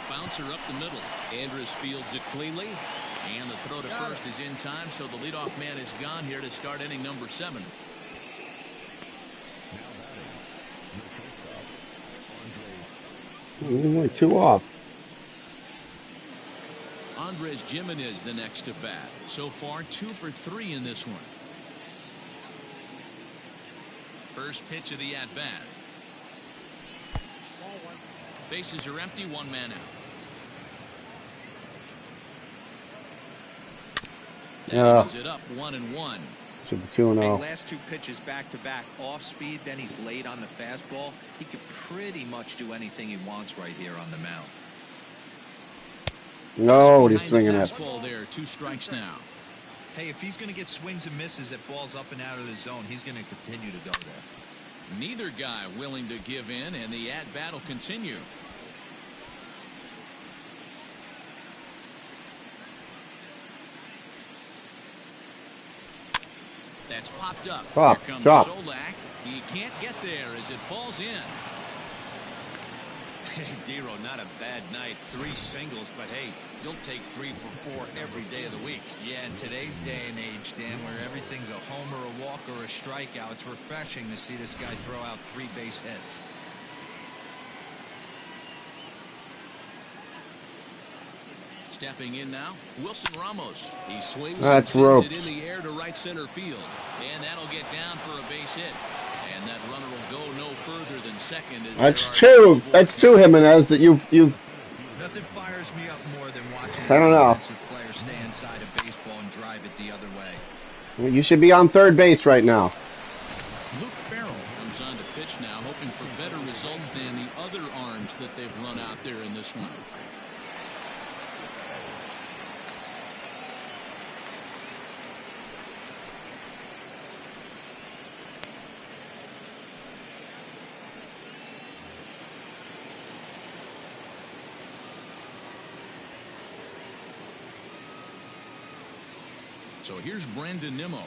Bouncer up the middle. Andrus fields it cleanly. And the throw to first is in time, so the leadoff man is gone here to start inning number 7. Only 2 off. Andres Gimenez the next to bat. So far 2 for 3 in this one. First pitch of the at-bat. Bases are empty, 1 man out. Yeah. It up 1-1. Should be 2-0. Last 2 pitches back to back off speed, then he's late on the fastball. He could pretty much do anything he wants right here on the mound. No, what are you swinging at? Fastball there, 2 strikes now. Hey, if he's going to get swings and misses at balls up and out of the zone, he's going to continue to go there. Neither guy willing to give in, and the at-bat will continue. That's popped up. Pop, Here comes drop. Solak. He can't get there as it falls in. Hey, Dero, not a bad night. 3 singles, but hey, you'll take 3 for 4 every day of the week. Yeah, in today's day and age, Dan, where everything's a homer, a walk, or a strikeout, it's refreshing to see this guy throw out 3 base hits. Stepping in now, Wilson Ramos. He swings That's and sends rope. it in the air to right center field. And that'll get down for a base hit. And that runner will go no further than second. As That's there are 2. That's 2, Jimenez, that you've. Nothing fires me up more than watching I don't know. a defensive player stay inside a baseball and drive it the other way. You should be on third base right now. Luke Farrell comes on to pitch now, hoping for better results than the other arms that they've run out there in this one. So here's Brandon Nimmo.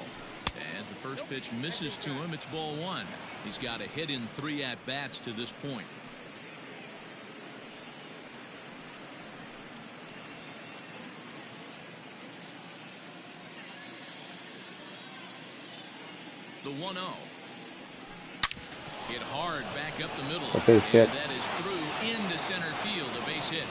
As the first pitch misses to him, it's ball 1. He's got a hit in 3 at-bats to this point. The 1-0. Hit hard back up the middle. A base hit. And that is through into center field, a base hit.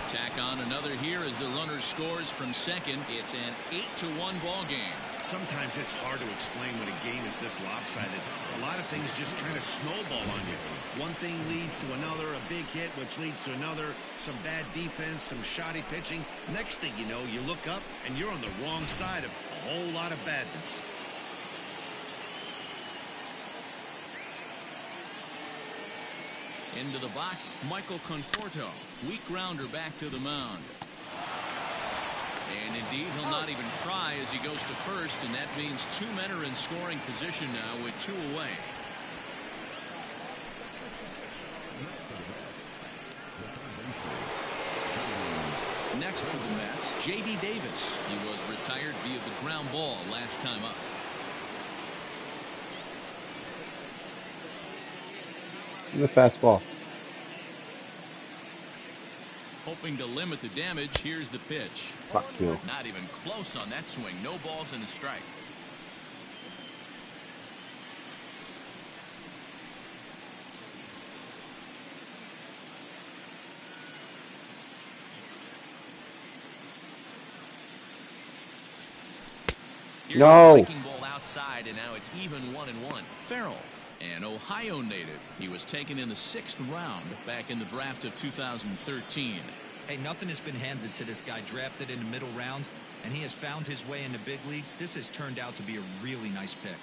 Tack on another here as the runner scores from second. It's an 8-1 ball game. Sometimes it's hard to explain when a game is this lopsided. A lot of things just kind of snowball on you. One thing leads to another, a big hit, which leads to another, some bad defense, some shoddy pitching. Next thing you know, you look up and you're on the wrong side of a whole lot of badness. Into the box, Michael Conforto. Weak grounder back to the mound. And indeed, he'll not even try as he goes to first, and that means 2 men are in scoring position now with 2 away. Next for the Mets, J.D. Davis. He was retired via the ground ball last time up. The fastball. Hoping to limit the damage, here's the pitch. Fuck you. Not even close on that swing. No balls and a strike. Here's No. a breaking ball outside, and now it's even 1-1. Farrell, an Ohio native. He was taken in the 6th round back in the draft of 2013. Hey, nothing has been handed to this guy. Drafted in the middle rounds, and he has found his way in the big leagues. This has turned out to be a really nice pick.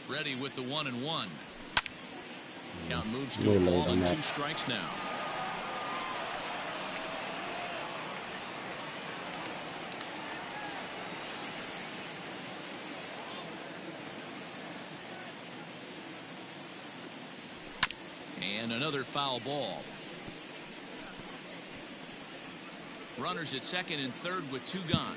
Ready with the 1-1. Count moves to Way a late ball on and that. 2 strikes now. And another foul ball. Runners at second and third with 2 gone.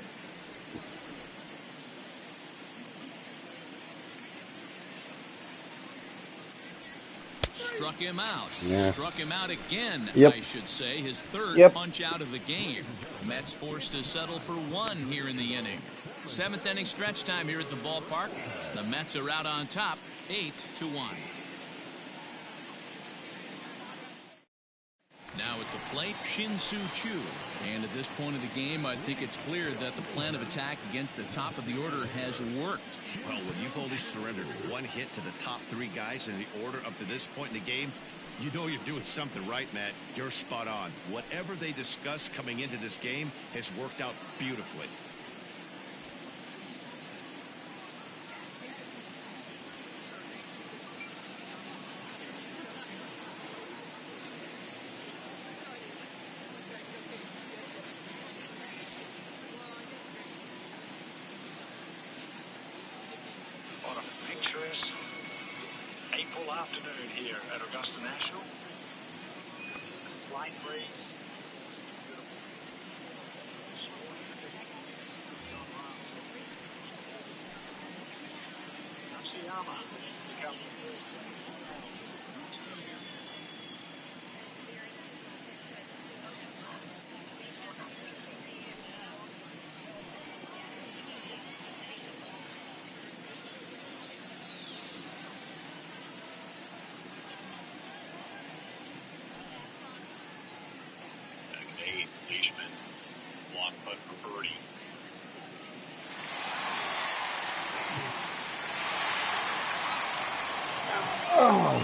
Struck him out. Yeah. Struck him out again, Yep. I should say. His 3rd Yep. punch out of the game. Mets forced to settle for 1 here in the inning. 7th inning stretch time here at the ballpark. The Mets are out on top, 8-1. Now at the plate, Shin-Soo Choo. And at this point of the game, I think it's clear that the plan of attack against the top of the order has worked. Well, when you've only surrendered one hit to the top three guys in the order up to this point in the game, you know you're doing something right, Matt. You're spot on. Whatever they discussed coming into this game has worked out beautifully. What a picturesque April afternoon here at Augusta National. Just a slight breeze. Matsuyama becoming Nate Leishman, long putt for birdie. Oh.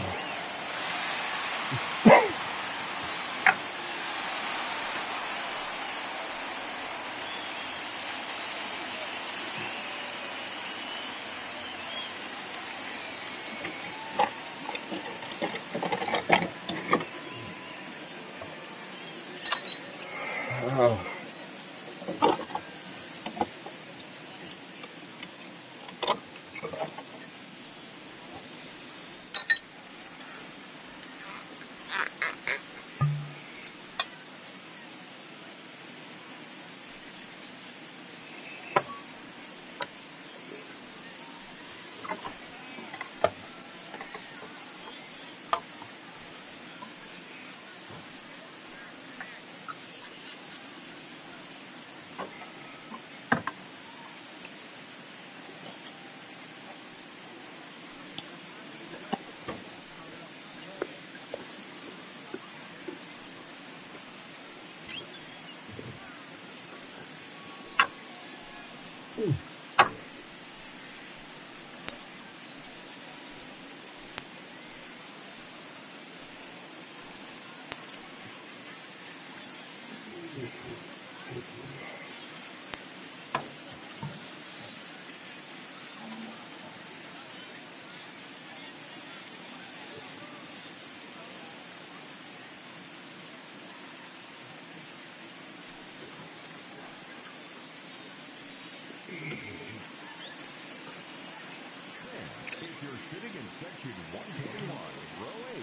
If you're sitting in section 121, row H,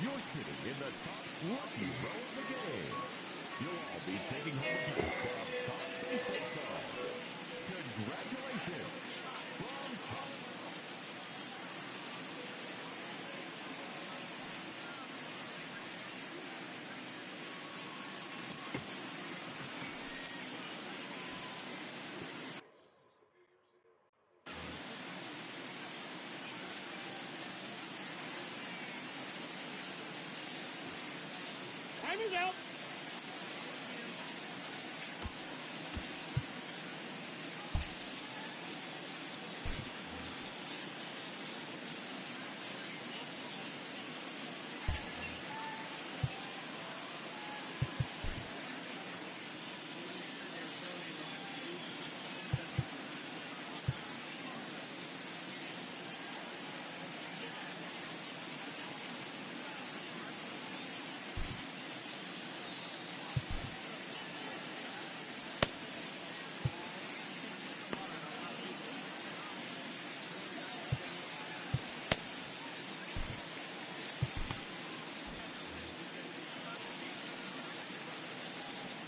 you're sitting in the top lucky row of the game. You'll all be taking home a pack of top baseball cards. Congratulations from Top. Time is out.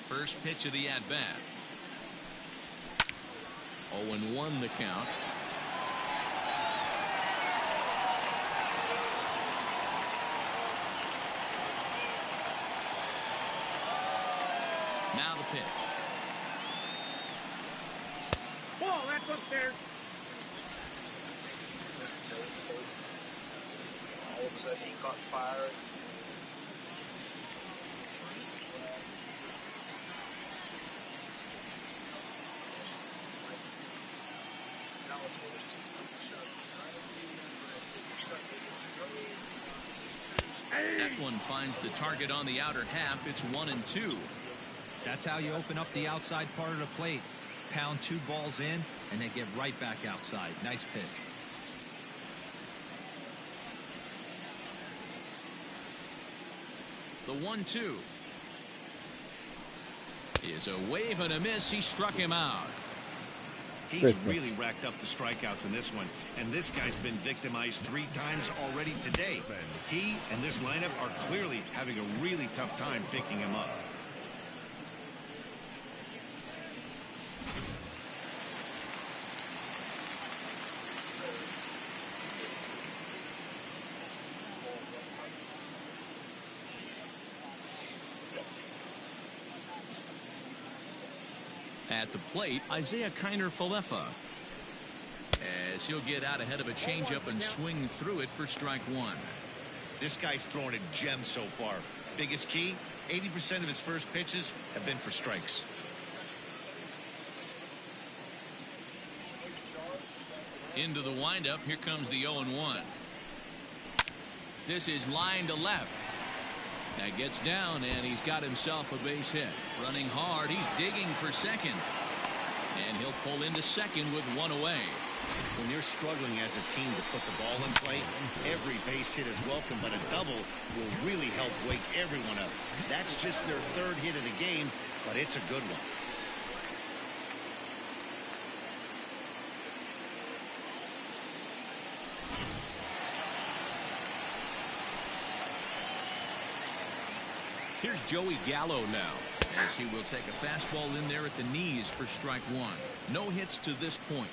First pitch of the at-bat. 0-1 the count. Now the pitch. Ball, that's upstairs. sudden he caught fire. That one finds the target on the outer half. It's 1-2. That's how you open up the outside part of the plate. Pound 2 balls in, and they get right back outside. Nice pitch. The 1-2 is a wave and a miss. He struck him out. He's really racked up the strikeouts in this one, and this guy's been victimized 3 times already today. He and this lineup are clearly having a really tough time picking him up. At the plate, Isaiah Kiner-Falefa, as he'll get out ahead of a changeup and swing through it for strike 1. This guy's throwing a gem so far. Biggest key, 80% of his first pitches have been for strikes. Into the windup. Here comes the 0-1. This is line to left. That gets down, and he's got himself a base hit. Running hard. He's digging for second. And he'll pull into second with 1 away. When you're struggling as a team to put the ball in play, every base hit is welcome, but a double will really help wake everyone up. That's just their 3rd hit of the game, but it's a good one. Here's Joey Gallo now, as he will take a fastball in there at the knees for strike 1. No hits to this point.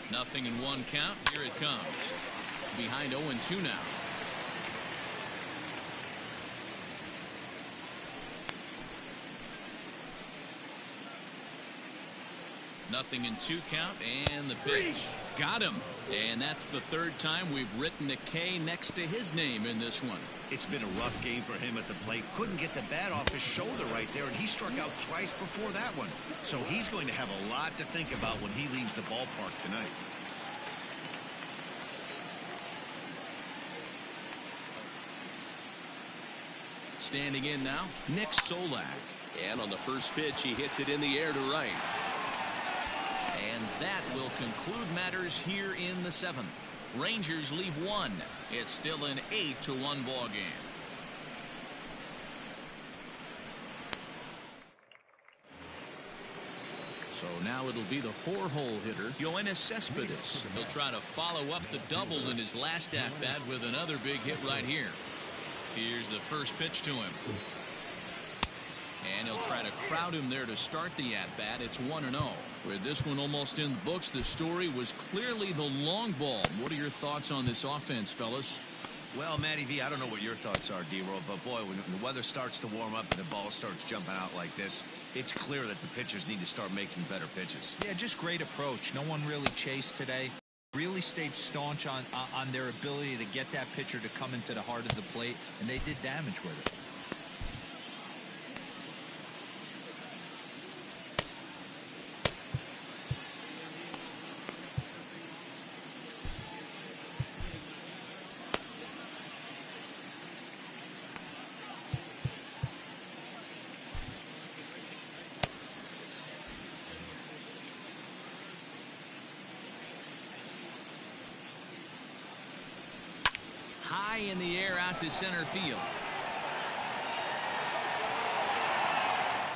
Nothing in 1 count. Here it comes. Behind 0-2 now. Nothing in 2 count, and the pitch. Got him. And that's the 3rd time we've written a K next to his name in this one. It's been a rough game for him at the plate. Couldn't get the bat off his shoulder right there, and he struck out twice before that one. So he's going to have a lot to think about when he leaves the ballpark tonight. Standing in now, Nick Solak. And on the first pitch, he hits it in the air to right. And that will conclude matters here in the 7th. Rangers leave 1. It's still an 8-1 ball game. So now it'll be the 4-hole hitter, Yoenis Cespedes. He'll try to follow up the double in his last at-bat with another big hit right here. Here's the first pitch to him. And he'll try to crowd him there to start the at-bat. It's 1-0. With this one almost in the books, the story was clearly the long ball. What are your thoughts on this offense, fellas? Well, Matty V, I don't know what your thoughts are, D-Roll, but boy, when the weather starts to warm up and the ball starts jumping out like this, it's clear that the pitchers need to start making better pitches. Yeah, just great approach. No one really chased today. Really stayed staunch on their ability to get that pitcher to come into the heart of the plate, and they did damage with it. High in the air out to center field.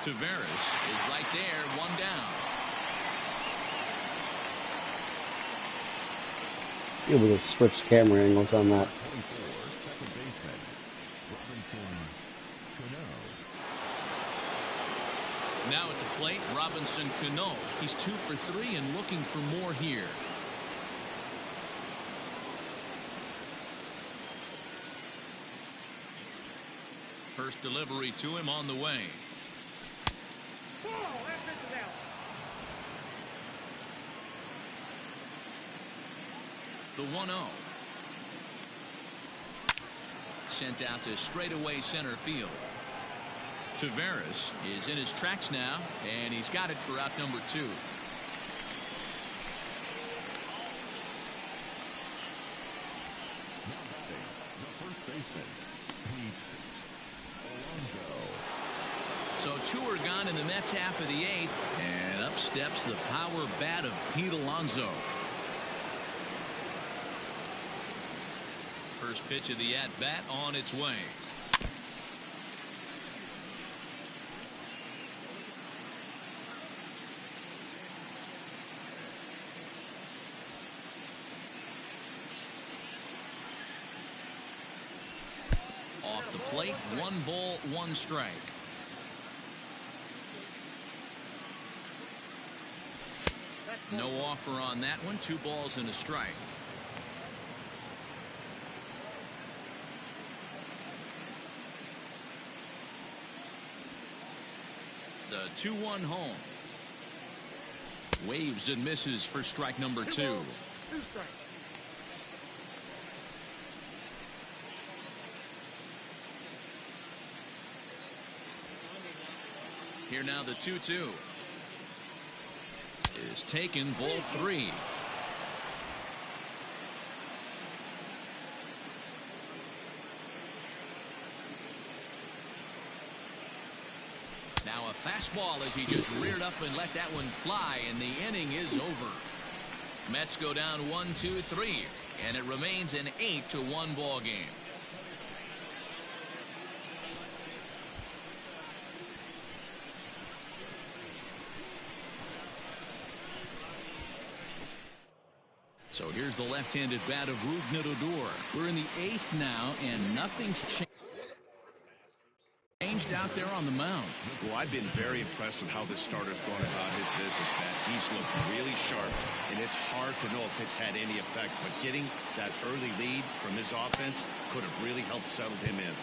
Taveras is right there, 1 down. Yeah, we can switch camera angles on that. Now at the plate, Robinson Cano. He's 2 for 3 and looking for more here. First delivery to him on the way. Ball, that pitch is out. The 1-0. Sent out to straightaway center field. Taveras is in his tracks now, and he's got it for out number 2. Now batting, the first baseman, Pete Alonso. So 2 are gone in the Mets half of the 8th, and up steps the power bat of Pete Alonso. First pitch of the at-bat on its way. Off the plate, 1 ball, 1 strike. No offer on that one. 2 balls and a strike. The 2-1 home. Waves and misses for strike number 2. 2 strikes. Here now the 2-2 is taken, ball 3. Now a fastball as he just reared up and let that one fly, and the inning is over. Mets go down 1-2-3, and it remains an 8-1 ball game. So here's the left-handed bat of Rougned Odor. We're in the 8th now, and nothing's changed out there on the mound. Well, I've been very impressed with how this starter's going about his business, Matt. He's looked really sharp, and it's hard to know if it's had any effect, but getting that early lead from his offense could have really helped settle him in.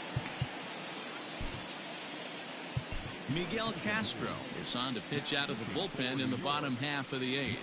Miguel Castro is on to pitch out of the bullpen in the bottom half of the 8th.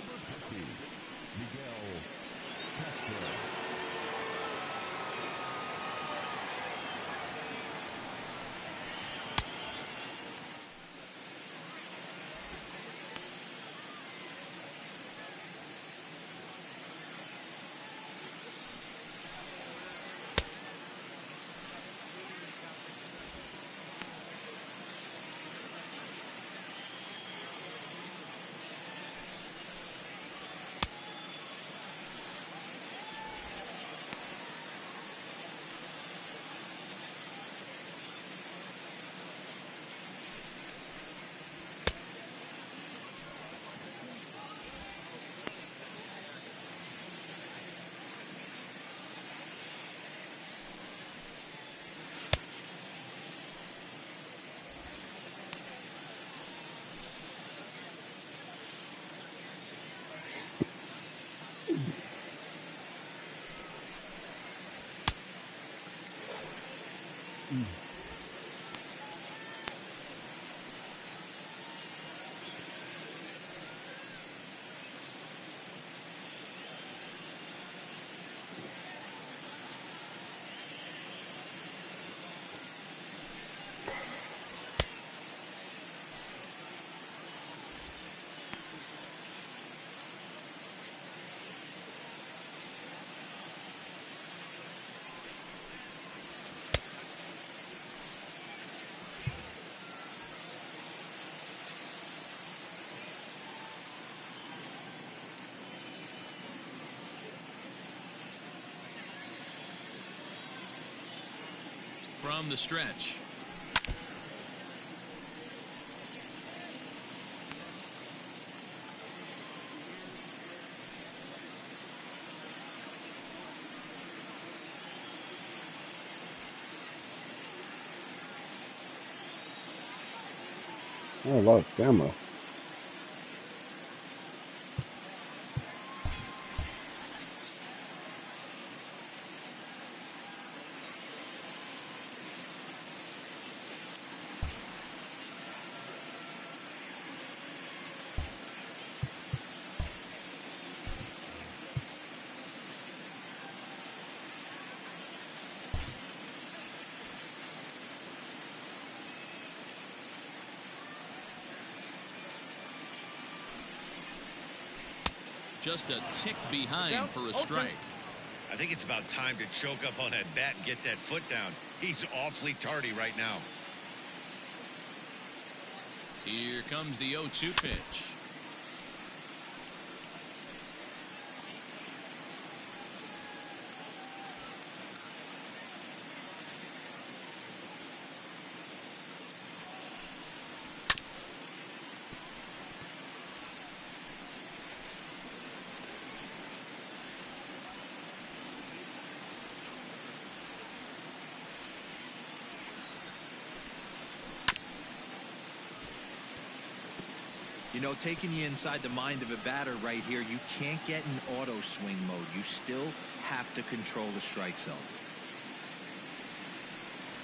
From the stretch. Oh, I lost camera. just a tick behind for a strike. I think it's about time to choke up on that bat and get that foot down. He's awfully tardy right now. Here comes the 0-2 pitch. You know, taking you inside the mind of a batter right here, you can't get in auto swing mode. You still have to control the strike zone.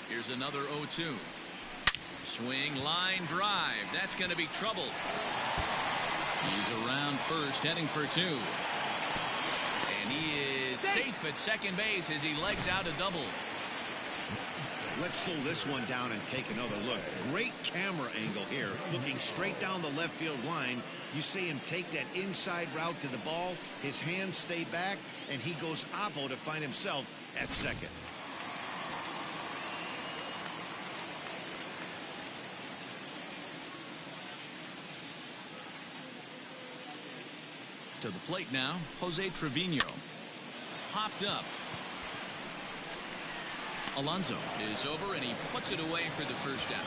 Here's another 0-2. Swing, line drive. That's going to be trouble. He's around first, heading for 2. And he is safe at second base as he legs out a double. Let's slow this one down and take another look. Great camera angle here, looking straight down the left field line. You see him take that inside route to the ball. His hands stay back, and he goes oppo to find himself at second. To the plate now, Jose Trevino. Popped up. Alonso is over, and he puts it away for the first out.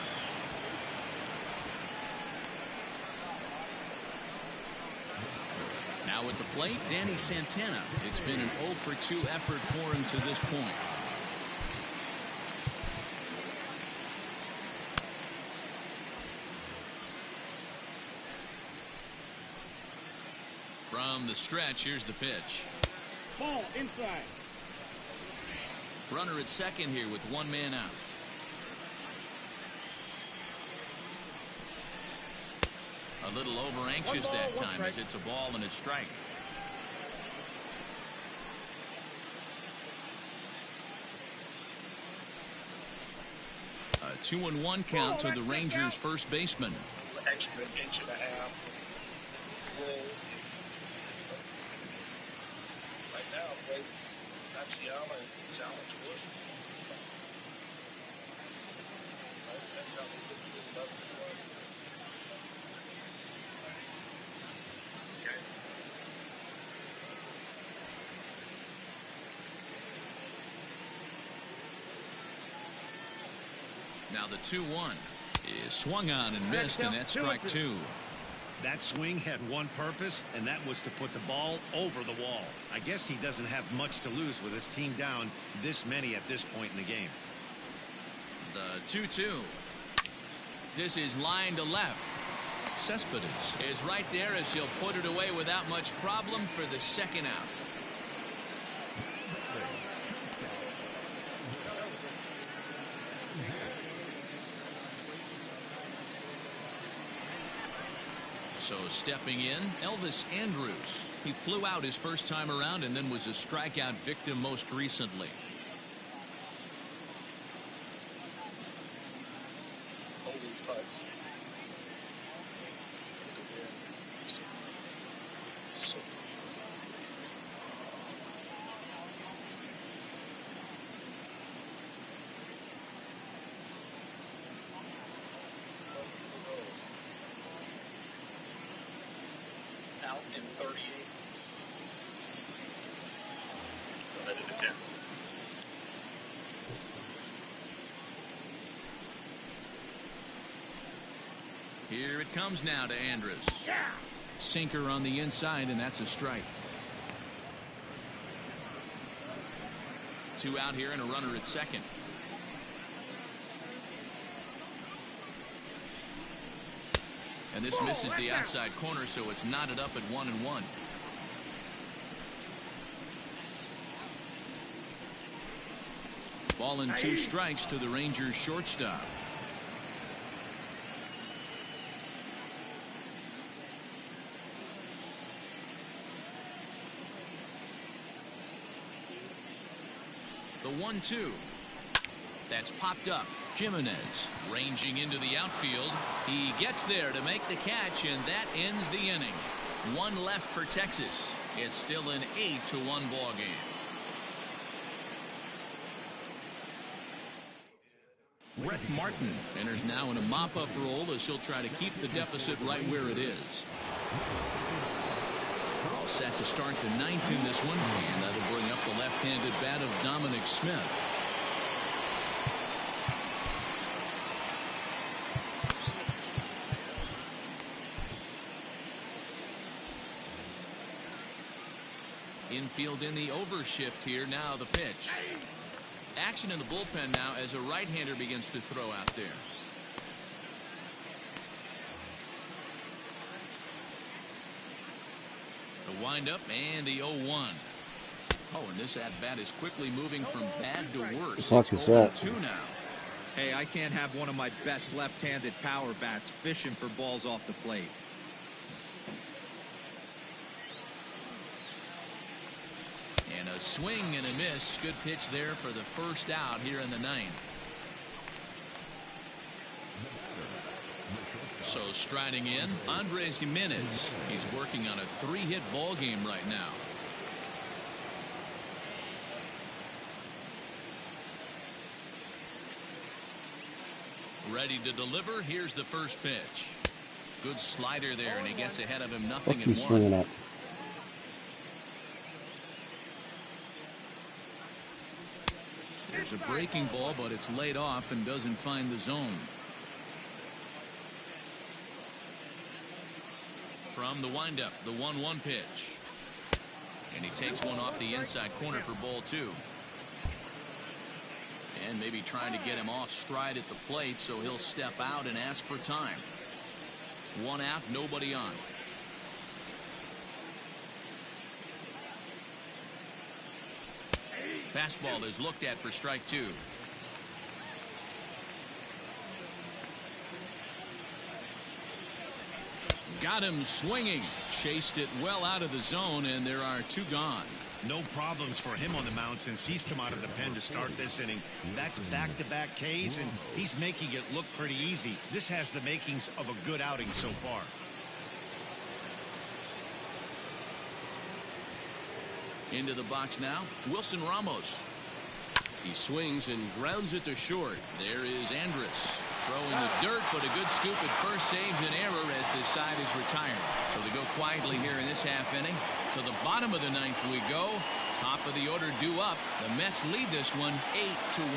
Now at the plate, Danny Santana. It's been an 0-for-2 effort for him to this point. From the stretch, here's the pitch. Ball inside. Runner at second here with one man out. A little over anxious that time as it's a ball and a strike. A 2-1 count to the Rangers first baseman. Extra inch and a half. Right now, Matsuyama and Salvage Wood. That's how they get to the level. Okay. Now the 2-1 is swung on and missed, and that's strike 2. That swing had one purpose, and that was to put the ball over the wall. I guess he doesn't have much to lose with his team down this many at this point in the game. The 2-2. This is line to left. Cespedes is right there as he'll put it away without much problem for the second out. So stepping in, Elvis Andrus. He flew out his first time around and then was a strikeout victim most recently. Holding putts. Out in 38. Ready to 10. Here it comes now to Andrus. Sinker on the inside, and that's a strike. 2 out here and a runner at second. And this misses the outside corner, so it's knotted up at 1-1. Ball and 2 strikes to the Rangers shortstop. The 1-2. That's popped up. Jimenez ranging into the outfield. He gets there to make the catch, and that ends the inning. 1 left for Texas. It's still an 8-1 ball game. Brett Martin enters now in a mop-up role as he'll try to keep the deficit right where it is. All set to start the 9th in this one, and that'll bring up the left-handed bat of Dominic Smith. Infield in the overshift here. Now the pitch. Action in the bullpen now as a right-hander begins to throw out there. The windup and the 0-1. Oh, and this at-bat is quickly moving from bad to worse. It's 0-2 now. Hey, I can't have one of my best left-handed power bats fishing for balls off the plate. And a swing and a miss. Good pitch there for the first out here in the 9th. So striding in, Andres Gimenez. He's working on a 3-hit ball game right now. Ready to deliver. Here's the first pitch. Good slider there, and he gets ahead of him. 0-1. There's a breaking ball, but it's laid off and doesn't find the zone. From the windup, the 1-1 pitch. And he takes one off the inside corner for ball 2. And maybe trying to get him off stride at the plate, so he'll step out and ask for time. 1 out, nobody on. Fastball is looked at for strike 2. Got him swinging. Chased it well out of the zone, and there are 2 gone. No problems for him on the mound since he's come out of the pen to start this inning. That's back-to-back Ks, and he's making it look pretty easy. This has the makings of a good outing so far. Into the box now, Wilson Ramos. He swings and grounds it to short. There is Andrus throwing the dirt, but a good scoop at first saves an error as this side is retired. So they go quietly here in this half inning. To the bottom of the 9th we go. Top of the order due up. The Mets lead this one 8-1.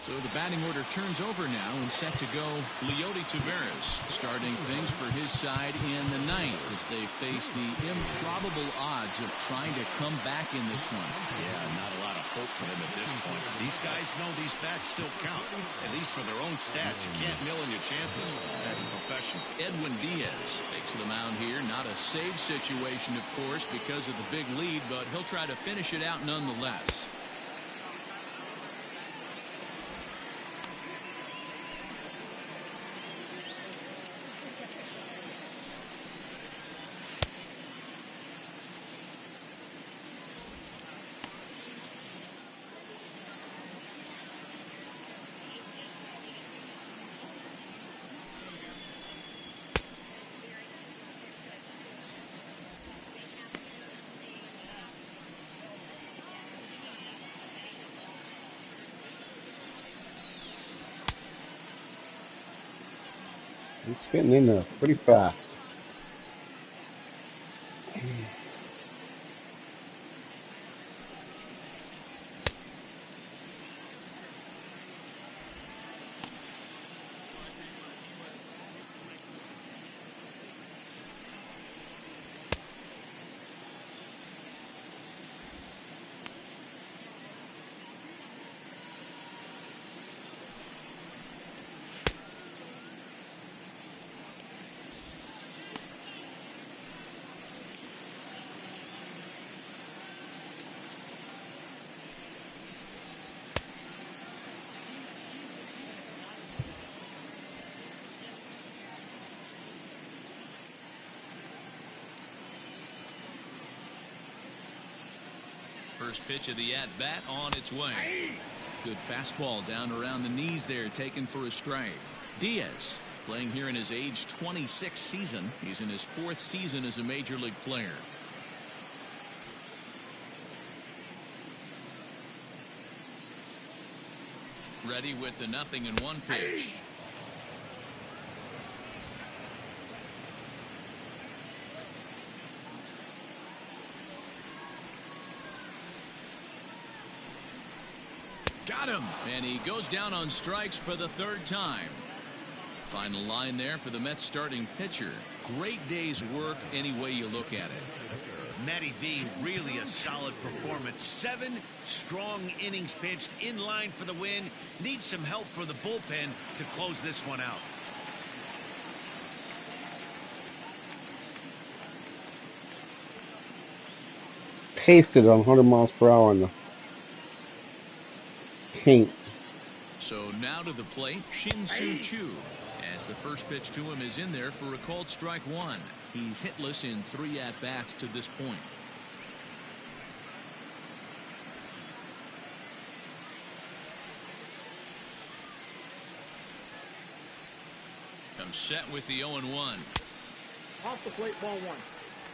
So the batting order turns over now, and set to go Leody Taveras, starting things for his side in the 9th as they face the improbable odds of trying to come back in this one. Yeah, not a lot of hope for them at this point. These guys know these bats still count, at least for their own stats. You can't mill in your chances as a professional. Edwin Diaz takes the mound here. Not a save situation, of course, because of the big lead, but he'll try to finish it out nonetheless. He's getting in there pretty fast. First pitch of the at-bat on its way. Good fastball down around the knees there, taken for a strike. Diaz playing here in his age 26 season. He's in his 4th season as a major league player. Ready with the 0-1 pitch. Got him, and he goes down on strikes for the 3rd time. Final line there for the Mets starting pitcher. Great day's work any way you look at it. Matty V, really a solid performance. 7 strong innings pitched, in line for the win. Needs some help for the bullpen to close this one out. Pasted on 100 miles per hour on the paint. So now to the plate, Shin-Soo Choo, as the first pitch to him is in there for a called strike 1. He's hitless in 3 at-bats to this point. Comes set with the 0-1. Off the plate, ball 1.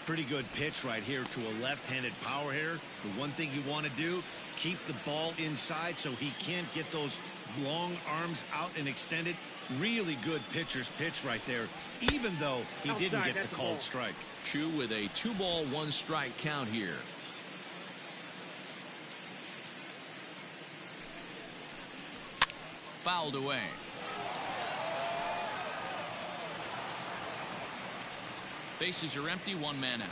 Pretty good pitch right here to a left-handed power hitter. The one thing you want to do, keep the ball inside so he can't get those long arms out and extended. Really good pitcher's pitch right there, even though he didn't get the called strike. Choo with a 2-ball 1-strike count here. Fouled away. Bases are empty, 1 man out.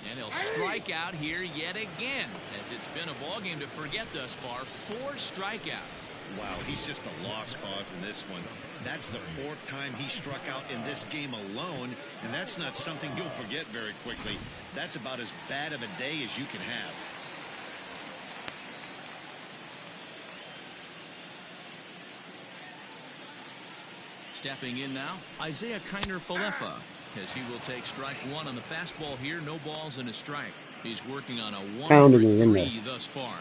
And he'll strike out here yet again, as it's been a ball game to forget thus far. 4 strikeouts. Wow, he's just a lost cause in this one. That's the 4th time he struck out in this game alone, and that's not something you'll forget very quickly. That's about as bad of a day as you can have. Stepping in now, Isaiah Kiner-Falefa, as he will take strike 1 on the fastball here. No balls and a strike. He's working on a 1 for 3 thus far.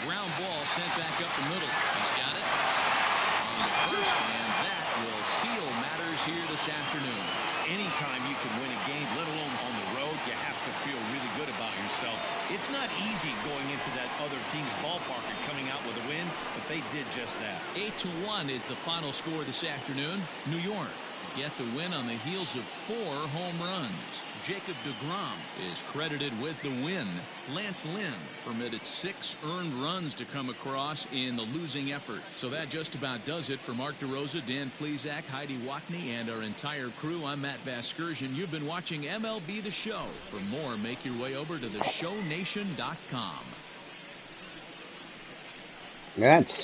Ground ball sent back up the middle. He's got it on the first, and that will seal matters here this afternoon. Anytime you can win a game, let alone on the road, you have to feel really good about yourself. It's not easy going into that other team's ballpark and coming out with a win, but they did just that. 8-1 is the final score this afternoon. New York get the win on the heels of 4 home runs. Jacob deGrom is credited with the win. Lance Lynn permitted 6 earned runs to come across in the losing effort. So that just about does it for Mark DeRosa, Dan Plesac, Heidi Watney, and our entire crew. I'm Matt Vasgersian. You've been watching MLB The Show. For more, make your way over to theshownation.com. That's